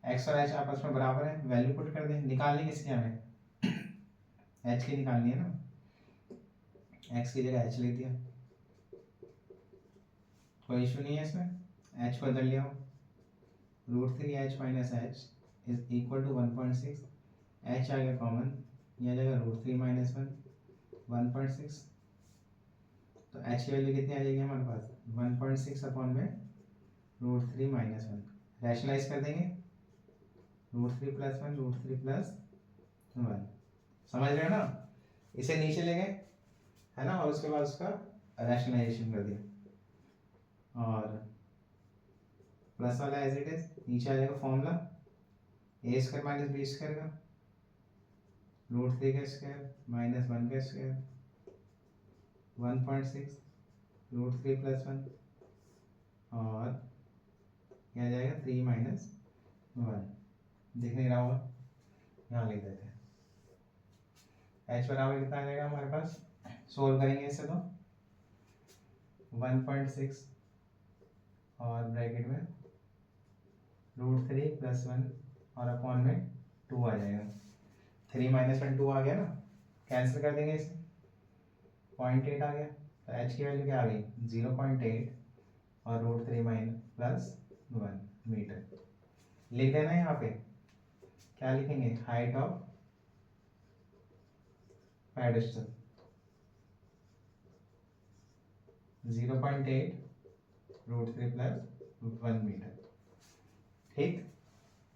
x और h आपस में बराबर है, वैल्यू पुट कर दें, निकालनी किसकी हमें h की निकालनी है ना, x की जगह h लिख दिया, कोई इशू नहीं है इसमें, h बदल लिया, √3h minus H is equal to 1.6, h आ गया कॉमन, ये आ जाएगा √3 माइनस 1.6, तो h की वैल्यू कितनी आ जाएगी हमारे पास 1.6 अपॉन में √3 माइनस 1, रैशनलाइज कर देंगे, √3 प्लस 1 √3 प्लस 1, समझ रहे हो ना, इसे नीचे ले गए, है ना, और उसके बाद उसका रैशनलाइजेशन कर दिया, और प्लस वाला एज इट इज, नीचे आ जाएगा फॉर्मूला ए स्क्वायर माइनस बी स्क्वायर का, √3 का स्क्वायर माइनस 1 का स्क्वायर, 1.6 √3 प्लस 1, और क्या आ जाएगा 3 माइनस 1, दिख नहीं रहा होगा, यहाँ लिख देते हैं, एच बराबर कितना आ जाएगा हमारे पास, सोल्व करेंगे इसे तो 1.6 और ब्रैकेट में √3 + 1 और अपॉन में 2 आ जाएगा। 3 - 1 2 आ गया ना, कैंसिल कर देंगे इसे, 0.8 आ गया। तो एच की वैल्यू क्या आ गई 0.8 और √3 + 1 मीटर। लिख देना यहाँ पे, क्या लिखेंगे, हाइट ऑफ पेडेस्टल 0.8 √3 + 1 मीटर। ठीक,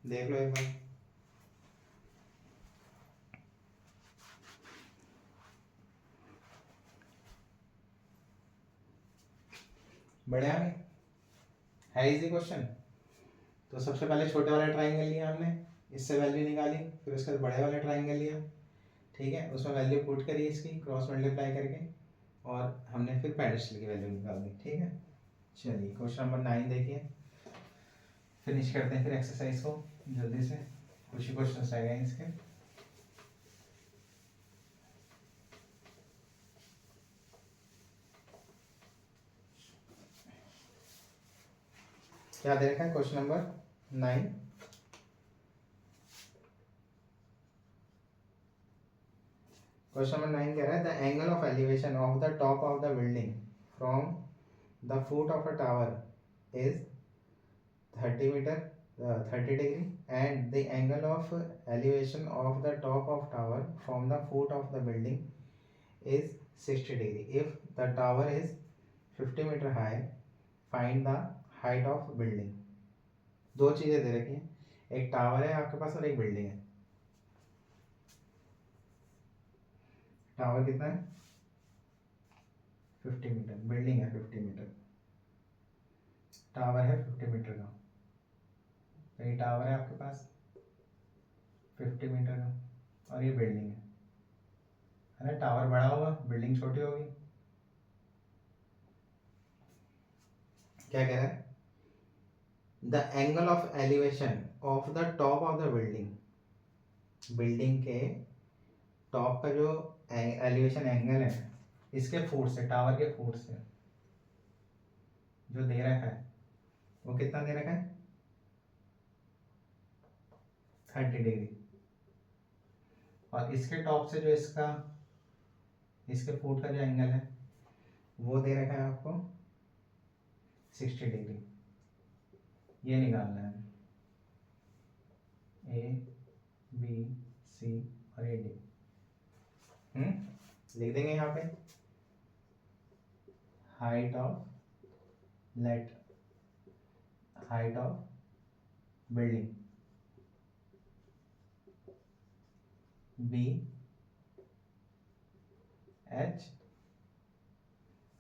देख लो एक बार। बढ़िया है इजी क्वेश्चन। तो सबसे पहले छोटे वाला ट्राइंगल लिया हमने, इससे वैल्यू निकाली, फिर उसके बाद बड़े वाला ट्राइंगल लिया, ठीक है, उसमें वैल्यू पुट करी इसकी क्रॉस मल्टीप्लाई करके, और हमने फिर पेडेस्टल की वैल्यू निकाल दी। ठीक है, चलिए क्वेश्चन नंबर 9 देखिए, फिनिश करते हैं फिर एक्सरसाइज को जल्दी से, कुछ ही क्वेश्चन रह गए इसके। क्या दे रखा है क्वेश्चन नंबर 9? क्वेश्चन नंबर 9 कह रहा है the angle of elevation of the top of the building from the foot of a tower is 30 metre 30 degree, and the angle of elevation of the top of tower from the foot of the building is 60 degree. If the tower is 50 meter high, find the height of building. दो चीजें दे रखी हैं, एक tower है आपके पास और एक building है। टावर कितना है 50 मीटर, बिल्डिंग है 50 मीटर, टावर है 50 मीटर का। तो ये टावर है आपके पास 50 मीटर का और ये बिल्डिंग है ना, टावर बड़ा होगा बिल्डिंग छोटी होगी। क्या कह रहा है, the angle of elevation of the top of the building, building के टॉप का जो एलिवेशन एंगल है इसके फुट से, टावर के फुट से जो दे रखा है वो कितना दे रखा है 30 डिग्री, और इसके टॉप से जो इसका, इसके फुट का जो एंगल है वो दे रखा है आपको 60 डिग्री। ये निकालना है, ए बी सी और ए डी। लिख देंगे यहाँ पे height of, let height of building be H,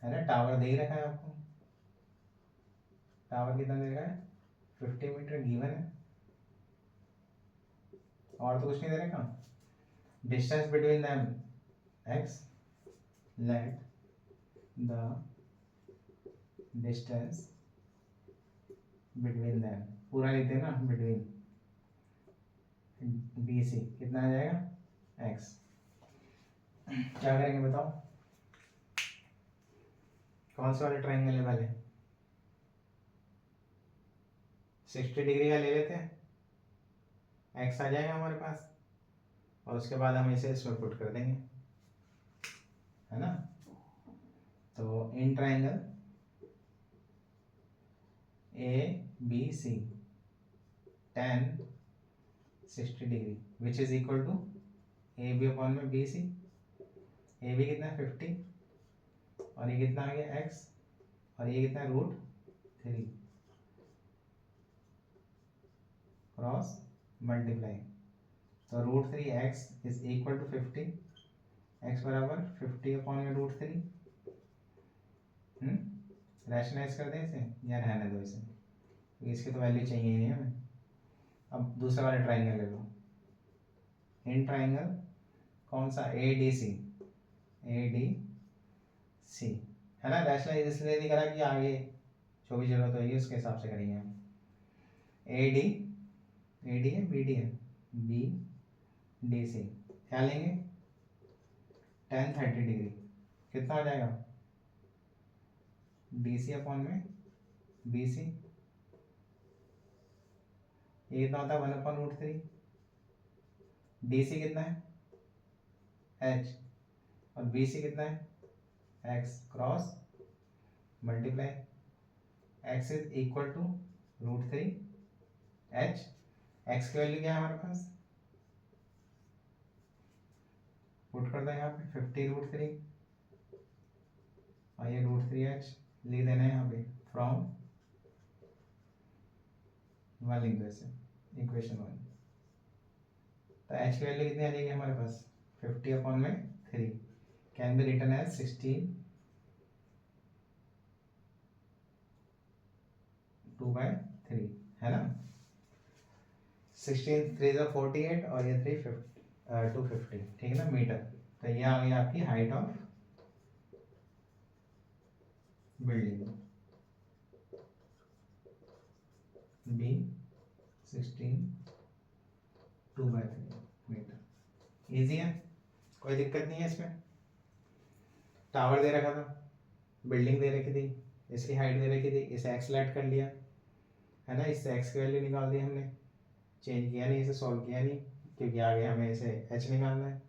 है ना, टावर दे ही रखा है आपको, टावर कितना दे रखा है 50 मीटर गिवन है, और तो कुछ नहीं दे रखा। Distance between them x, let the distance between them, पूरा लिख देना बिटवीन, बी सी कितना आ जाएगा एक्स। क्या करेंगे बताओ, कौन से वाले ट्राइंगल है पहले, 60 डिग्री का ले लेते हैं, एक्स आ जाएगा हमारे पास, और उसके बाद हम इसे इसमें पुट कर देंगे, है ना। तो in triangle A B C tan 60 degree which is equal to A B upon में बी सी, ए बी कितना है 50 और ये कितना आ गया x, और ये कितना है √3 क्रॉस मल्टीप्लाई, तो √3x is equal to 50, x बराबर 50 अपॉन में √3। रैशनलाइज कर दें इसे या रहने दो इसे, इसकी तो वैल्यू चाहिए ही नहीं हमें। अब दूसरा वाला ट्राइंगल ले लो, इन ट्राइंगल कौन सा ए डी सी, ए डी सी, है ना, रैशनलाइज इसलिए नहीं करा कि आगे जो भी जरूरत होगी उसके हिसाब से करेंगे हम। ए डी है बी डी है, बी डी सी क्या लेंगे tan 30 डिग्री कितना हो जाएगा, DC अपॉन में BC, ये कितना होता है 1/√3, DC कितना है H और BC कितना है X, cross multiply, X is equal to √3 H, X की वैल्यू क्या है हमारे पास, पुट कर दो यहाँ पे 50√3 और ये √3H लिख देना है यहाँ पे फ्रॉम 1 लिख दो इसे, इक्वेशन 1। तो H की वैल्यू कितनी आ जाएगी हमारे पास 50/3, कैन बी रिटन एज 16/2/3 है ना, 16 3 × 48 और ये 250, ठीक है ना मीटर। तो ये आ गई आपकी height of building B 16/2/3 metre. Easy है, कोई दिक्कत नहीं है इसमें। टावर दे रखा था, बिल्डिंग दे रखी थी, इसकी हाइट दे रखी थी, इसे एक्स लेट कर लिया है ना, इससे एक्स की वैल्यू निकाल दी हमने, चेंज किया नहीं, इसे सॉल्व किया नहीं क्योंकि आगे हमें इसे एच निकालना है।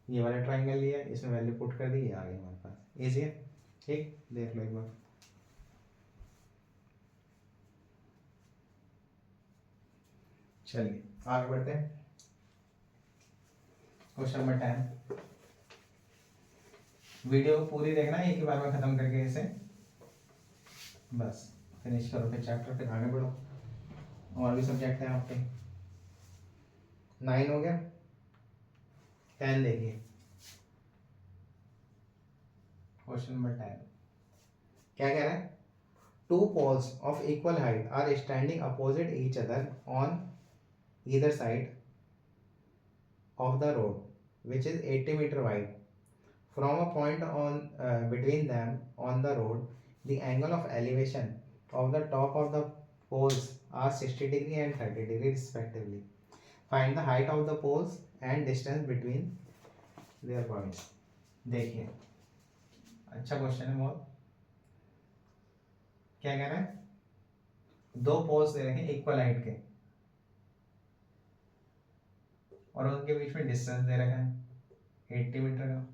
ये वाला ट्राइंगल लिया, इसमें वैल्यू पुट कर दी, ये आ गई हमारे पास, इजी है। ठीक, देख लो एक बार। चलिए आगे बढ़ते हैं, क्वेश्चन नंबर 10। वीडियो को पूरी देखना है, एक ही बार में खत्म करके इसे बस फिनिश करो, फिर चैप्टर फिर आगे बढ़ो, और भी सब्जेक्ट है आपके। 9 हो गया, 10 देखिए, क्वेश्चन नंबर 10 क्या कह रहा है, 2 poles of equal height are standing opposite each other on either side of the road which is 80 meter wide. From a point on between them on the road, the angle of elevation of the top of the poles are 60 degree and 30 degree respectively. Find the height of the poles and distance between their points. देखिए अच्छा question है बहुत। क्या कह रहा है, 2 poles दे रखे हैं इक्वल हाइट के और उनके बीच में डिस्टेंस दे रखा है 80 मीटर का,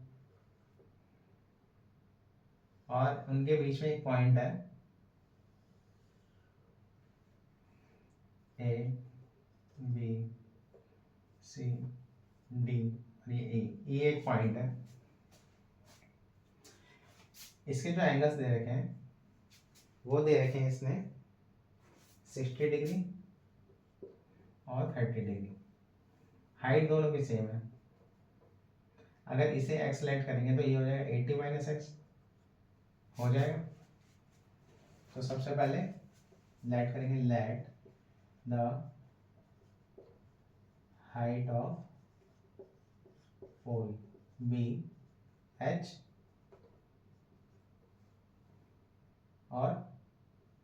और उनके बीच में एक पॉइंट है A B C D और ये E एक पॉइंट है। इसके जो एंगल्स दे रखे हैं वो दे रखे हैं इसने 60 डिग्री और 30 डिग्री, हाइट दोनों की सेम है। अगर इसे x लेट करेंगे तो ये हो जाएगा 80 माइनस एक्स हो जाएगा। तो सबसे पहले लेट करेंगे, let the height of pole be h और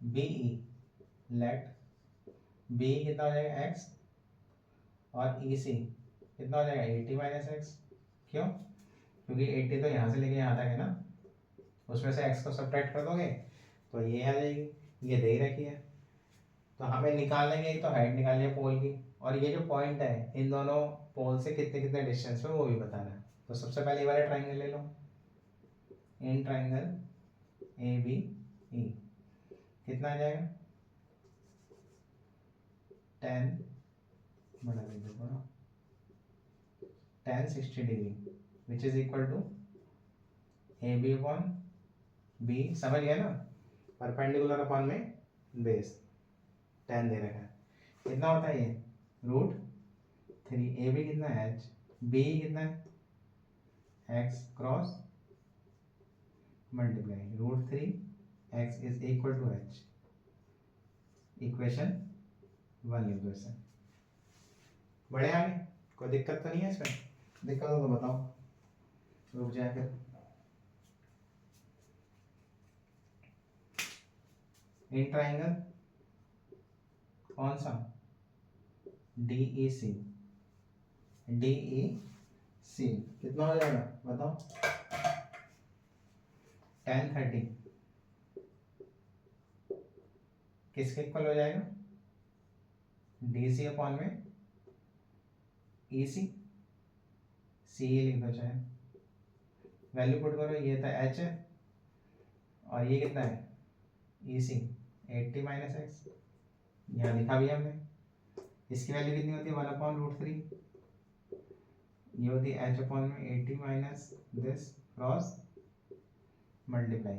बी ई, लेट बी कितना हो जाएगा x और ई सी कितना हो जाएगा 80 माइनस एक्स। क्यों, क्योंकि 80 तो यहाँ से लेके यहाँ तक है ना, उसमें से x को सब्ट्रैक्ट कर दोगे तो ये आ जाएगी, ये दे ही रखी है। तो हमें निकालने की तो हाइट निकालनी है पोल की, और ये जो पॉइंट है इन दोनों पोल से कितने कितने डिस्टेंस पे वो भी बताना है। तो सबसे पहले ये वाला ट्राइंगल ले लो, in triangle A B E कितना आ जाएगा 10 बड़ा लिख दो ना, 10 60 degree which is equal to A B upon B, समझ गया ना, परपेंडिकुलर अपॉन में बेस 10 दे रखा है, कितना होता है ये √3, ए बी कितना है h, बी कितना है x cross multiply √3 x is equal to h, equation 1 लिख दो इसे। बढ़े आगे, कोई दिक्कत तो नहीं है इसमें, दिक्कत हो तो बताओ, रुक जाए फिर। इन ट्राइंगल कौन सा DEC, DEC सी कितना हो जाएगा बताओ, 1030 किसके इक्वल हो जाएगा, डी सी अपॉन में ई सी, सी लिख दो चाहे, वैल्यू पुट करो, ये था एच है और ये कितना है ई सी 80 माइनस एक्स, यहाँ लिखा भी हमने। इसकी वैल्यू कितनी होती है 1/√3, ये होती है एच अपॉन में 80 माइनस दिस क्रॉस मल्टीप्लाई,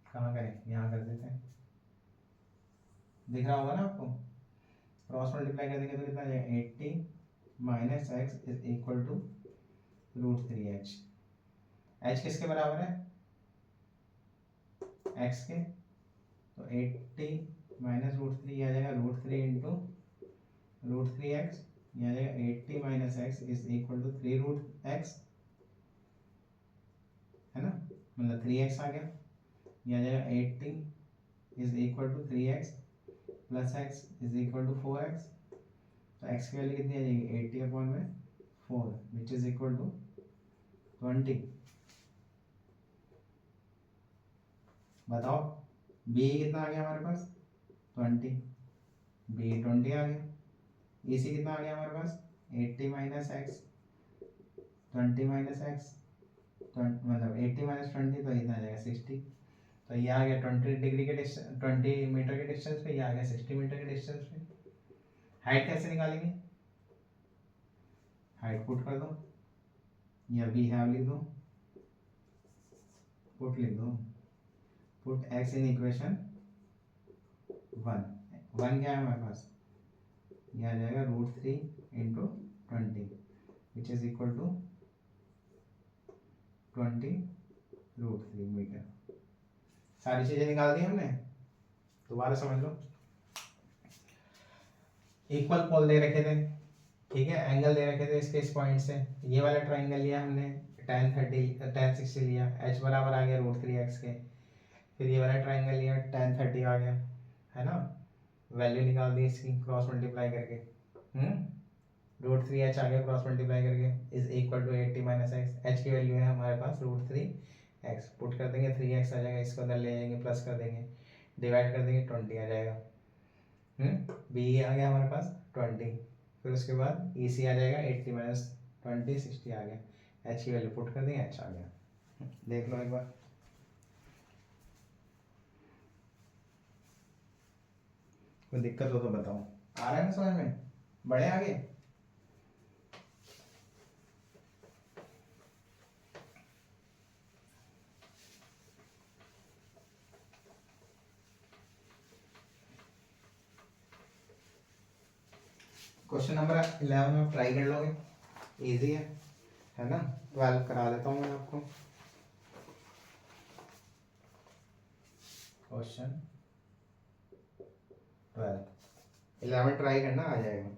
कहाँ करें यहाँ कर देते हैं, दिख रहा होगा ना आपको, क्रॉस मल्टीप्लाई कर देंगे तो कितना आ जाएगा 80 minus X is equal to √3h। h किसके बराबर है x के, तो 80 माइनस √3 आ जाएगा √3 इंटू √3x, ये आ जाएगा 80 minus X is equal to 3√x, है ना, मतलब 3x आ गया, ये आ जाएगा 80 is equal to 3x plus x is equal to 4x, तो x की वैल्यू कितनी आ जाएगी 80 अपॉन में 4 विच इज इक्वल टू 20। बताओ b कितना आ गया हमारे पास 20, b 20 आ गया, e c कितना आ गया हमारे पास 80 माइनस एक्स, 20 माइनस एक्स, मतलब 80 माइनस 20 तो इतना आ जाएगा 60, तो ये आ गया 20 डिग्री के डिस्टेंस, 20 मीटर के डिस्टेंस पे, ये आ गया 60 मीटर के डिस्टेंस पे। हाइट कैसे निकालेंगे, हाइट पुट कर दो या वी हैव लिख दो, पुट लिख दो, पुट x इन इक्वेशन 1 क्या है हमारे पास, यह आ जाएगा √3 into 20 which is equal to 20√3 metre. सारी चीजें निकाल दी हमने, दोबारा समझ लो, इक्वल पोल दे रखे थे, ठीक है, एंगल दे रखे थे इसके इस पॉइंट से, ये वाला ट्राइंगल लिया हमने, tan 60 लिया, h बराबर आ गया √3x के, फिर ये वाला ट्राइंगल लिया tan 30 आ गया, है ना, वैल्यू निकाल दी इसकी क्रॉस मल्टीप्लाई करके, √3h आ गया क्रॉस मल्टीप्लाई करके is equal to 80 minus X, h की वैल्यू है हमारे पास √3x, पुट कर देंगे 3x आ जाएगा, इसको अंदर ले जाएंगे प्लस कर देंगे, डिवाइड कर देंगे 20 आ जाएगा, b आ गया हमारे पास 20, फिर उसके बाद ई सी आ जाएगा 80 माइनस 20 60 आ गया, एच की वैल्यू पुट कर देंगे एच आ गया। देख लो एक बार, कोई दिक्कत हो तो बताओ, आ रहा है ना समझ में, बढ़े आगे। क्वेश्चन नंबर 11 आप ट्राई कर लोगे, इजी है ना, 12 करा देता हूँ मैं आपको, क्वेश्चन 12 11 ट्राई करना आ जाएगा।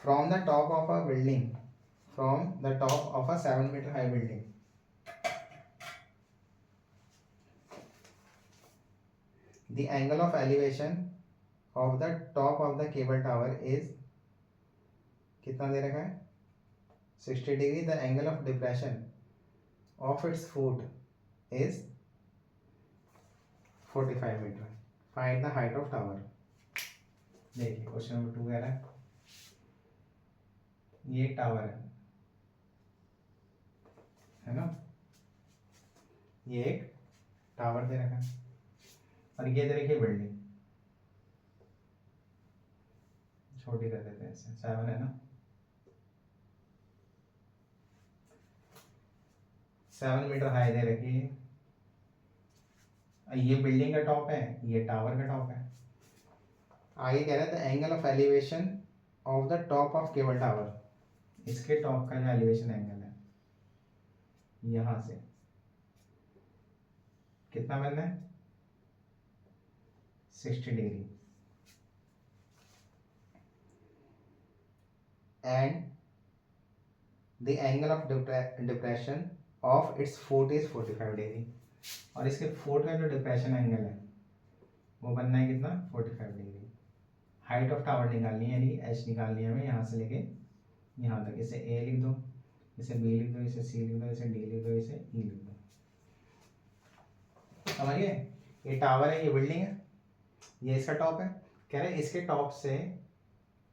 From the top of a building, from the top of a 7 metre high building, the angle of elevation of the top of the cable tower is, कितना दे रखा है 60 degree, the angle of depression of its foot is 45 metre, find the height of tower. देखिए question number 2 कह रहा है, ये एक टावर है ना, ये एक टावर दे रखा है और ये दे रखी है बिल्डिंग, छोटी कर देते हैं ऐसे, 7 है ना, 7 मीटर हाई दे रखी है, ये बिल्डिंग का टॉप है, ये टावर का टॉप है। आगे कह रहा है the angle of elevation of the top of cable tower, इसके टॉप का जो एलिवेशन एंगल है यहां से कितना बनना है 60 degree, and the angle of depression of its foot is 45 degree, और इसके फुट का जो डिप्रेशन एंगल है वो बनना है कितना 45 डिग्री। हाइट ऑफ टावर निकालनी है, यानी एच निकालनी है हमें यहाँ से लेके यहाँ तक, इसे ए लिख दो, इसे बी लिख दो, इसे सी लिख दो, इसे डी लिख दो, इसे ई लिख दो। समझिए, ये टावर है, ये बिल्डिंग है, ये इसका टॉप है। कह रहे हैं इसके टॉप से,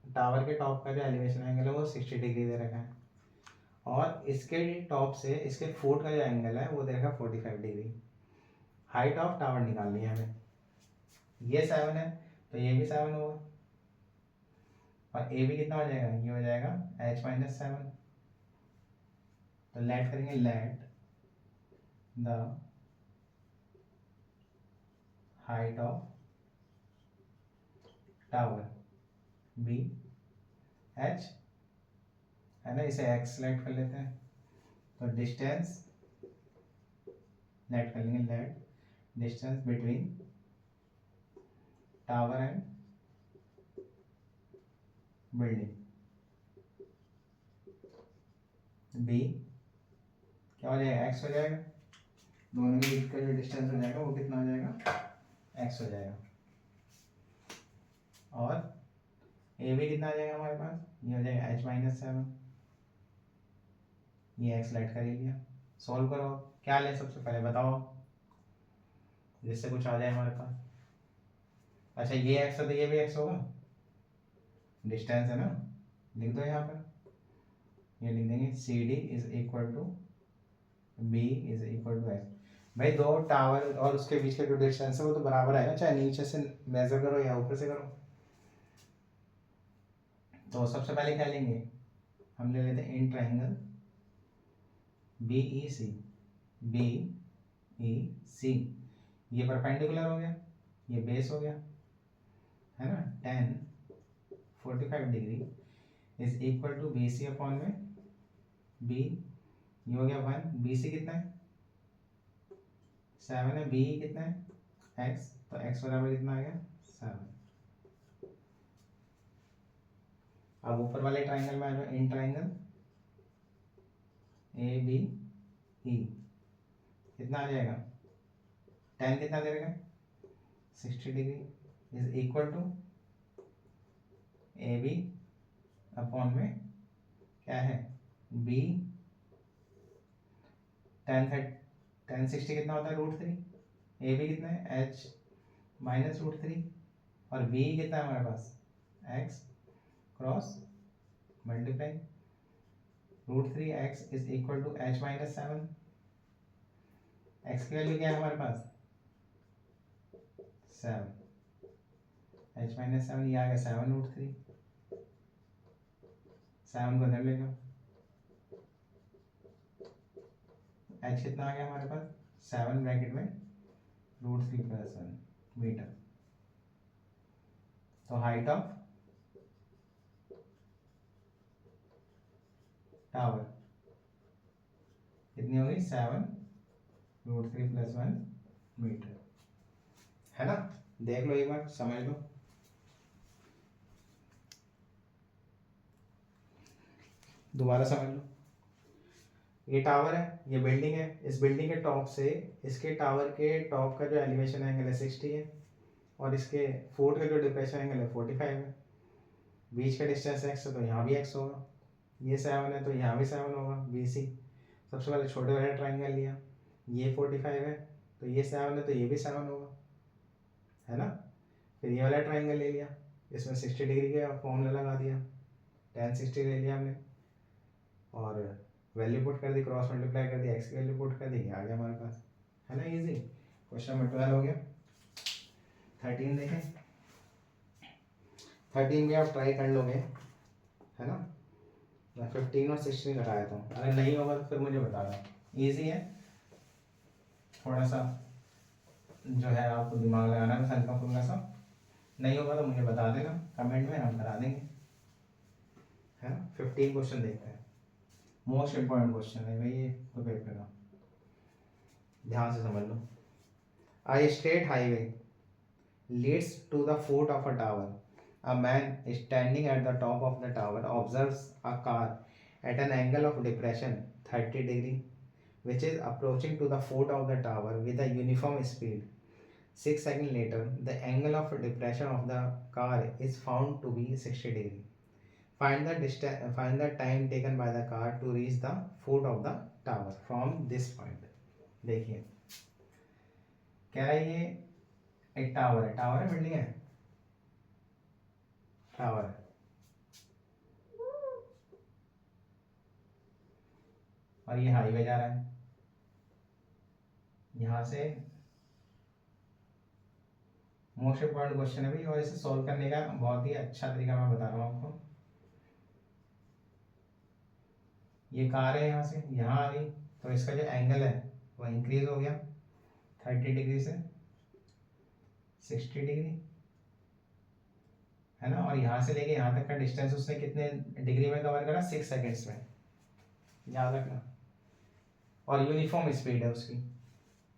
टावर के टॉप का जो एलिवेशन एंगल है वो 60 डिग्री दे रखा है, और इसके टॉप से इसके फुट का जो एंगल है वो दे रखा है 45 डिग्री। हाइट ऑफ टावर निकालनी है हमें। ये 7 है तो ये भी 7 होगा, और ए भी कितना हो जाएगा, ये हो जाएगा h-7। तो लेट करेंगे, let the height of tower be h, है ना, इसे x सेलेक्ट कर लेते हैं। तो डिस्टेंस लेट कर लेंगे, let distance between tower and building be क्या हो जाएगा, x हो जाएगा। दोनों के बीच का जो डिस्टेंस हो जाएगा वो कितना हो जाएगा, x हो जाएगा। और ए भी कितना आ जाएगा हमारे पास, ये हो जाएगा h-7, ये x लेट कर लिया। सॉल्व करो, क्या ले सबसे पहले बताओ, जिससे कुछ आ जाए हमारे पास। अच्छा ये x है तो ये भी x होगा, डिस्टेंस है ना, लिख दो यहाँ पर, ये लिख देंगे C D is equal to B is equal to X. भाई दो टावर और उसके बीच का जो डिस्टेंस है वो तो बराबर है ना, चाहे नीचे से मेजर करो या ऊपर से करो। तो सबसे पहले क्या लेंगे, हम ले लेते हैं in triangle B E C, B E C, ये परपेंडिकुलर हो गया, ये बेस हो गया, है ना, 10 45 degree is equal to B C upon में बी, ये हो गया 1, बी सी कितना है 7 है, बी कितना है x, तो x बराबर कितना आ गया 7। अब ऊपर वाले ट्राइंगल में आ जाओ, इन ट्राइंगल ए बी ई, कितना आ जाएगा 10 कितना दे रहा है 60 degree is equal to A B upon में क्या है बी, 10 60 कितना होता है √3, ए बी कितना है h-√3, और बी कितना है हमारे पास x cross multiply √3x is equal to h-7। x की वैल्यू क्या है हमारे पास 7, h-7 ये आ गया 7√3, 7 को इधर ले जाओ, h कितना आ गया हमारे पास 7 ब्रैकेट में √3 + 1 मीटर। तो हाइट ऑफ टावर कितनी होगी 7 √3 + 1 मीटर, है ना। देख लो एक बार, समझ लो। दोबारा समझ लो, ये टावर है, ये बिल्डिंग है, इस बिल्डिंग के टॉप से इसके टावर के टॉप का जो एलिवेशन एंगल है 60 है, और इसके फुट का जो डिप्रेशन एंगल है 45 है। बीच का डिस्टेंस x है तो यहाँ भी x होगा, ये 7 है तो यहाँ भी 7 होगा। बी सी सबसे पहले छोटे वाले ट्राइंगल लिया, ये 45 है तो ये 7 है तो ये भी 7 होगा, है ना। फिर ये वाला ट्राइंगल ले लिया, इसमें 60 डिग्री का फॉर्मूला लगा दिया, 10 60 ले लिया हमने, और वैल्यू पुट कर दी, क्रॉस मल्टीप्लाई कर दी, एक्स की वैल्यू पुट कर दी, आ गया हमारे पास, है ना। इजी क्वेश्चन नंबर 12 हो गया। 13 देखें, 13 भी आप ट्राई कर लोगे, है ना। मैं 15 और 16 घटा देता हूँ, अगर नहीं होगा तो फिर मुझे बता दो। ईजी है, थोड़ा सा जो है आपको दिमाग लगाना है, हल्का फुल्का सा। नहीं होगा तो मुझे बता देना कमेंट में, हम करा देंगे, है ना। 15 क्वेश्चन देखते हैं, मोस्ट इम्पॉर्टेंट क्वेश्चन है भाई ये तो पेपर का, ध्यान से समझ लो। A straight highway leads to the foot of a tower. A man standing at the top of the tower observes a car at an angle of depression 30 degree, which is approaching to the foot of the tower with a uniform speed. 6 seconds later, the angle of depression of the car is found to be 60 degree. Find the time taken by the car to reach the foot of the tower from this point. देखिए कह रहा है ये एक tower है building है, tower है और ये हाईवे जा रहा है। यहाँ से मोस्ट इम्पॉर्टेंट क्वेश्चन है भाई, और इसे सॉल्व करने का बहुत ही अच्छा तरीका मैं बता रहा हूँ आपको। ये कार है यहाँ से यहाँ आ गई, तो इसका जो एंगल है वो इंक्रीज हो गया 30 डिग्री से 60 डिग्री, है ना। और यहाँ से लेके यहाँ तक का डिस्टेंस उसने कितने डिग्री में कवर करा, 6 सेकेंड्स में, याद रखना। और यूनिफॉर्म स्पीड है उसकी,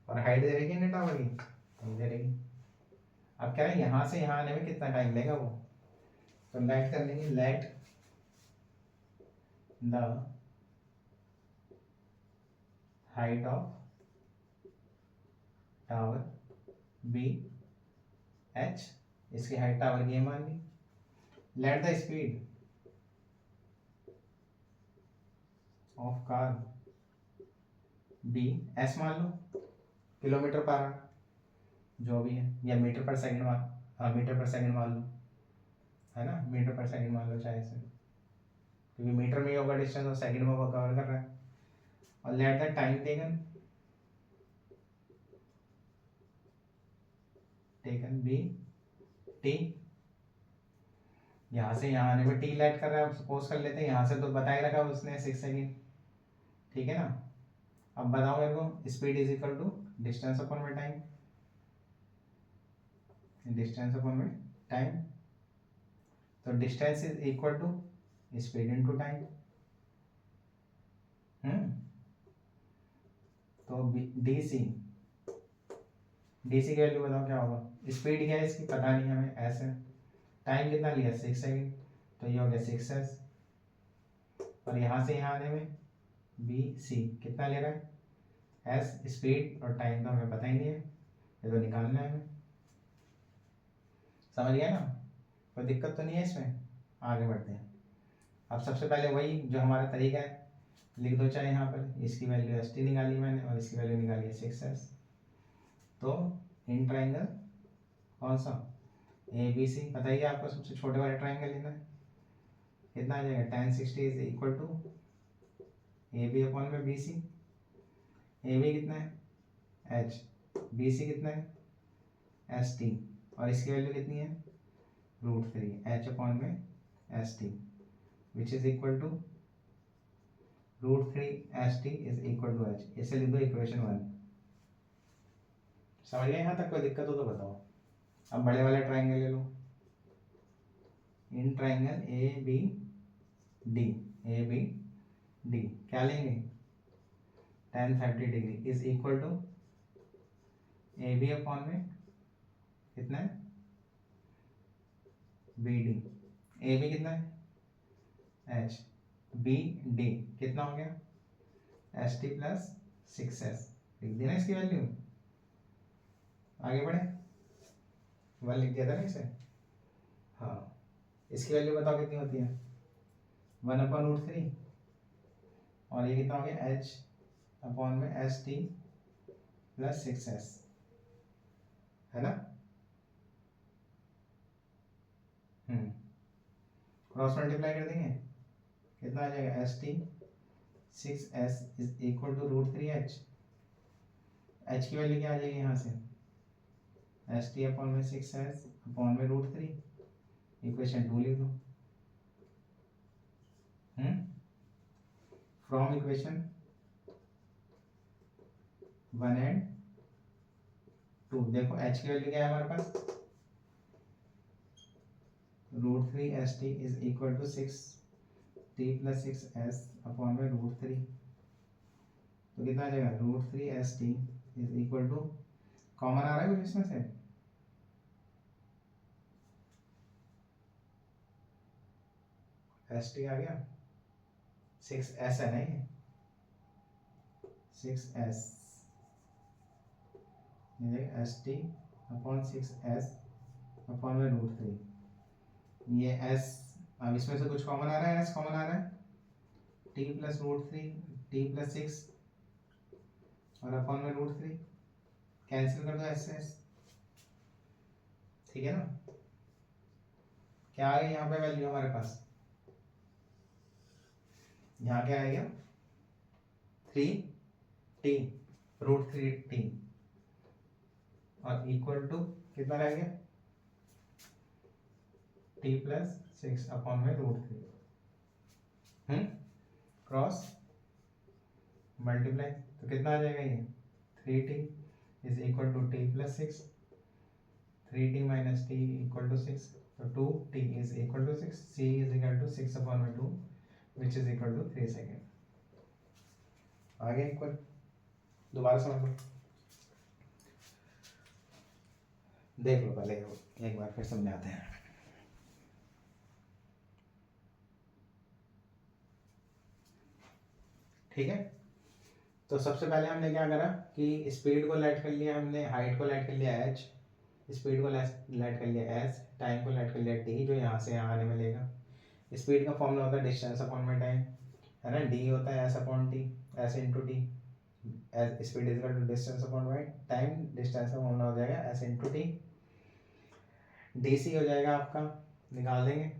और हाइट दे रही है ना टावर की, दे रही। अब क्या है, यहाँ से यहाँ आने में कितना टाइम लेगा वो, तो लेट कर लेंगे, let the height of tower be H, इसकी हाइट टावर की मान ली। Let the speed of car be S मान लो, किलोमीटर पर आवर जो भी है, या मीटर पर सेकंड मान, हाँ मीटर पर सेकंड मान लो, है ना, मीटर पर सेकंड मान लो चाहे से, क्योंकि मीटर में ही होगा डिस्टेंस और सेकंड में वो कवर कर रहा है। और let the time taken be T, यहाँ से यहाँ आने में टी लेट कर रहा है, सपोज कर लेते हैं, यहाँ से तो बता ही रखा उसने 6 सेकेंड, ठीक है ना। अब बताओ मेरे को, speed is equal to distance upon में टाइम, डिस्टेंस अपॉन में टाइम, तो distance is equal to speed into time. तो डीसी की वैल्यू बताओ क्या होगा, स्पीड क्या है इसकी पता नहीं हमें, ऐसे टाइम कितना लिया 6 सेकेंड, तो ये हो गया 6s, और यहाँ से यहाँ आने में बी सी कितना ले रहा है एस, स्पीड और टाइम तो हमें पता ही नहीं है, ये तो निकालना है हमें, समझ गया ना, कोई दिक्कत तो नहीं है इसमें। आगे बढ़ते हैं। अब सबसे पहले वही जो हमारा तरीका है, लिख दो चाहे यहाँ पर, इसकी वैल्यू एस टी निकाली मैंने और इसकी वैल्यू निकाली है 6s। तो इन ट्राइंगल कौन सा, ए बी सी, बताइए आपको सबसे छोटे वाले ट्राइंगल लेना है, कितना आ जाएगा, tan 60 is equal to A B upon में बी सी। ए बी कितना है एच, बी सी कितना है एस टी, और इसकी वैल्यू कितनी है √3 एच अपॉन में S T, which is equal to √3 S T is equal to H. इसे लिख दो इक्वेशन 1। समझ गए यहाँ तक, कोई दिक्कत हो तो बताओ। अब बड़े वाले ट्राइंगल ले लो, in triangle A B D क्या लेंगे, tan 30 degree is equal to A B upon में कितना है बी डी, ए बी कितना है एच, बी डी कितना हो गया एस टी प्लस 6s, लिख देना इसकी वैल्यू। आगे बढ़े, 1 लिख दिया था ना इसे, हाँ इसकी वैल्यू बताओ कितनी होती है 1/√3, और ये कितना हो गया एच अपॉन में एस टी प्लस 6s, है ना। क्रॉस मल्टीप्लाई कर देंगे, कितना आ जाएगा S T 6s is equal to √3 H, H की वैल्यू क्या आ जाएगी यहाँ से एस टी अपॉन में 6s अपॉन में √3, इक्वेशन 2 लिख दो। फ्रॉम इक्वेशन 1 एंड 2 देखो एच की वैल्यू क्या है हमारे पास √3 S T is equal to 6t plus 6s upon में √3, तो कितना आ जाएगा √3 S T is equal to, common आ रहा है कुछ इसमें से, एस टी आ गया 6s है नहीं 6s, S T upon 6s upon में √3, ये s अब इसमें से कुछ कॉमन आ रहा है, एस कॉमन आ रहा है, T plus root three, T plus six और अपॉन में रूट थ्री, कैंसिल कर दो एस से एस, ठीक है ना। क्या आ गई यहाँ पे वैल्यू हमारे पास, यहाँ क्या आएगा, three T root three T और इक्वल टू कितना रह गया, टी प्लस सिक्स अपॉन में रूट थ्री, क्रॉस मल्टीप्लाई, तो कितना आ जाएगा ये, three T is equal to T plus six, three T minus T equal to six, तो two T is equal to six, C is equal to six upon में two which is equal to 3 second. आगे equal, दोबारा समझ लो, देख लो पहले एक बार फिर समझाते हैं। ठीक है, तो सबसे पहले हमने क्या करा कि स्पीड को लेट कर लिया हमने, हाइट को लेट कर लिया h, स्पीड को लेट कर लिया s, टाइम को लेट कर लिया t, जो यहाँ से यहाँ आने में लेगा। स्पीड का फॉर्मूला होता है डिस्टेंस अपॉन में टाइम, है ना, d होता है s अपॉन t, s into T, speed is equal to distance upon Y, time distance का फॉर्मूला हो जाएगा s इंटू टी, डी हो जाएगा आपका, निकाल देंगे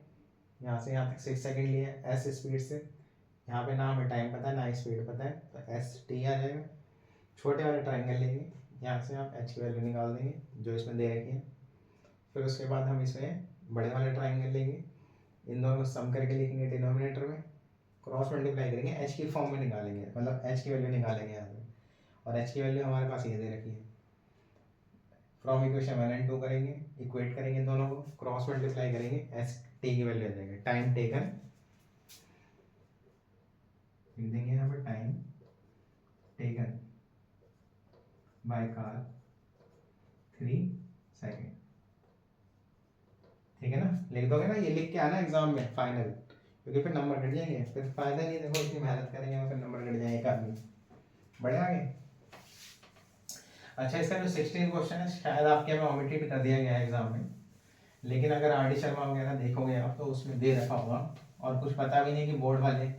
यहाँ से यहाँ तक 6 सेकेंड लिए s स्पीड से, यहाँ पे ना हमें टाइम पता है ना स्पीड पता है, तो एस टी आ जाएगा। छोटे वाले ट्राइंगल लेंगे, यहाँ से आप एच की वैल्यू निकाल देंगे जो इसमें दे रखी है, फिर उसके बाद हम इसमें बड़े वाले ट्राइंगल लेंगे, इन दोनों को सम करके लिखेंगे डिनोमिनेटर में, क्रॉस मल्टीप्लाई करेंगे, एच की फॉर्म में निकालेंगे, मतलब एच की वैल्यू निकालेंगे यहाँ से, और एच की वैल्यू हमारे पास ये दे रखी है, फ्रॉम इक्वेशन 1 एंड 2 करेंगे, इक्वेट करेंगे दोनों को, क्रॉस मल्टीप्लाई करेंगे, एच टी की वैल्यू आ जाएगी, टाइम टेकन लिख देंगे यहाँ पे, time taken by car 3 second, ठीक है ना, लिख दोगे ना, ये लिख के आना एग्जाम में फाइनल, क्योंकि फिर नंबर कट जाएंगे, फिर फायदा नहीं, देखो इतनी मेहनत करेंगे और फिर नंबर कट जाएंगे एक आदमी, बढ़े आगे। अच्छा, इसका जो 16 क्वेश्चन है शायद आपके में ओमिटेड कर दिया गया है एग्जाम में, लेकिन अगर आर डी शर्मा वगैरह देखोगे आप तो उसमें दे रखा होगा, और कुछ पता भी नहीं कि बोर्ड वाले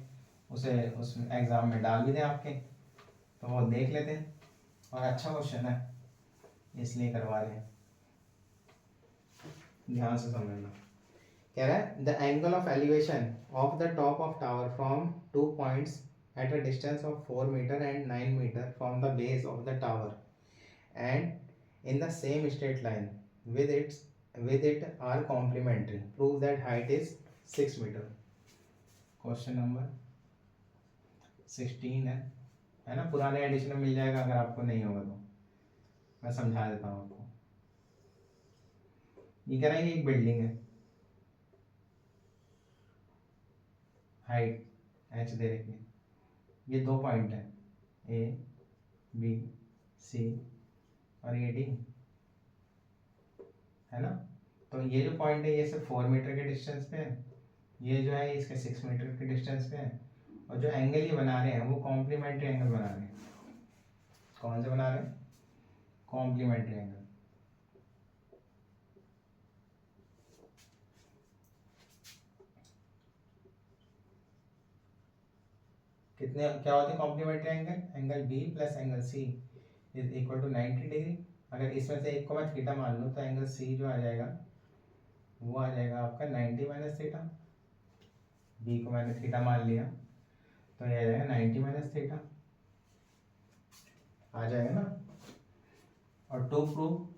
उसे उस एग्जाम में डाल भी दें आपके, तो वो देख लेते हैं, और अच्छा क्वेश्चन है इसलिए करवा रहे हैं, ध्यान से समझना। कह रहा है the angle of elevation of the top of tower from 2 points at a distance of 4 metre and 9 metre from the base of the tower and in the same straight line with it are complementary, prove that height is 6 metre. Question number 16 है ना, पुराने addition में मिल जाएगा, अगर आपको नहीं होगा तो मैं समझा देता हूँ आपको। ये कह रहा है ये एक बिल्डिंग है, हाइट h दे रखी है, ये 2 पॉइंट है ए बी सी और ये डी, है ना, तो ये जो पॉइंट है ये सिर्फ 4 मीटर के डिस्टेंस पे है, ये जो है इसके 6 मीटर के डिस्टेंस पे है, और जो एंगल ये बना रहे हैं वो कॉम्प्लीमेंट्री एंगल बना रहे हैं। कौन से बना रहे हैं, कॉम्प्लीमेंट्री एंगल। कितने क्या होते हैं complementary angle, angle B plus angle C is equal to 90 degree. अगर इसमें से एक को मैं थीटा मान लूँ तो एंगल सी जो आ जाएगा वो आ जाएगा आपका 90 माइनस थीटा, बी को मैंने थीटा मान लिया तो ये आ जाएगा 90 माइनस थीटा आ जाएगा ना। और to prove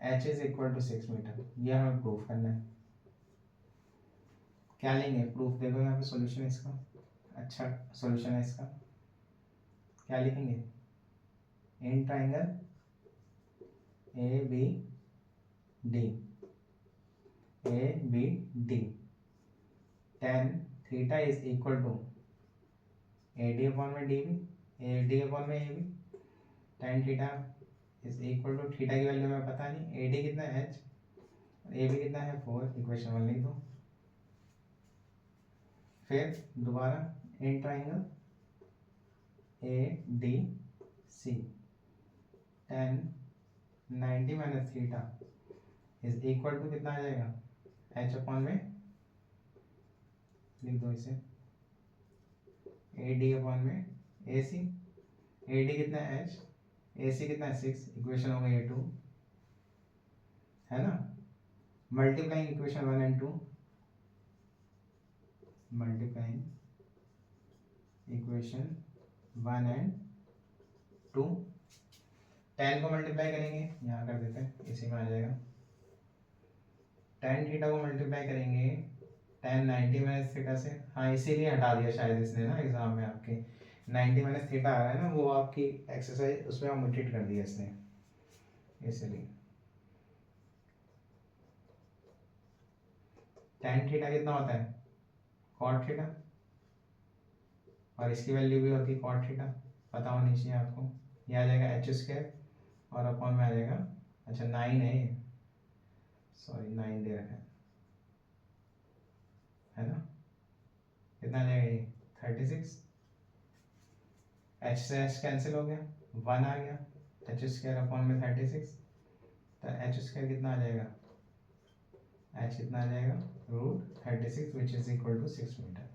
h is equal to 6 metre, ये हमें प्रूफ करना है। क्या लेंगे प्रूफ, देखो यहाँ पे सॉल्यूशन इसका, अच्छा सॉल्यूशन है इसका, क्या लिखेंगे, in triangle A B D, A B D, tan theta is equal to A D upon में D B, A D upon में A B, tan theta is equal to, theta की value हमें पता नहीं, ए डी कितना है h, ए B कितना है 4, इक्वेशन 1 लिख दो। फिर दोबारा in triangle A D C, tan 90 minus theta is equal to कितना आ जाएगा एच अपॉन में लिख दो इसे ए डी अपॉन में ए सी, ए डी कितना है एच, ए सी कितना है 6, इक्वेशन हो गई है 2, है ना। Multiplying equation 1 and 2, multiplying equation 1 and 2, 10 को मल्टीप्लाई करेंगे, यहाँ कर देते हैं, इसी में आ जाएगा। tan थीटा को मल्टीप्लाई करेंगे tan 90 माइनस थीटा से, हाँ इसीलिए हटा दिया शायद इसने ना एग्जाम में आपके 90 माइनस थीटा आ रहा है ना, वो आपकी एक्सरसाइज उसमें ओमिटेड कर दिया इसने, इसलिए। tan थीटा कितना होता है cot थीटा, और इसकी वैल्यू भी होती है cot थीटा, पता होनी चाहिए आपको। ये आ जाएगा एच स्क्वायर और अपॉन में आ जाएगा, अच्छा 9 है, सॉरी 9 दे रखा है ना, कितना आ जाएगा ये 36, एच से एच कैंसिल हो गया, 1 आ गया, एच स्क्वायर अपॉन में 36, तो एच स्क्वायर कितना आ जाएगा, एच कितना आ जाएगा √36 which is equal to 6 metre.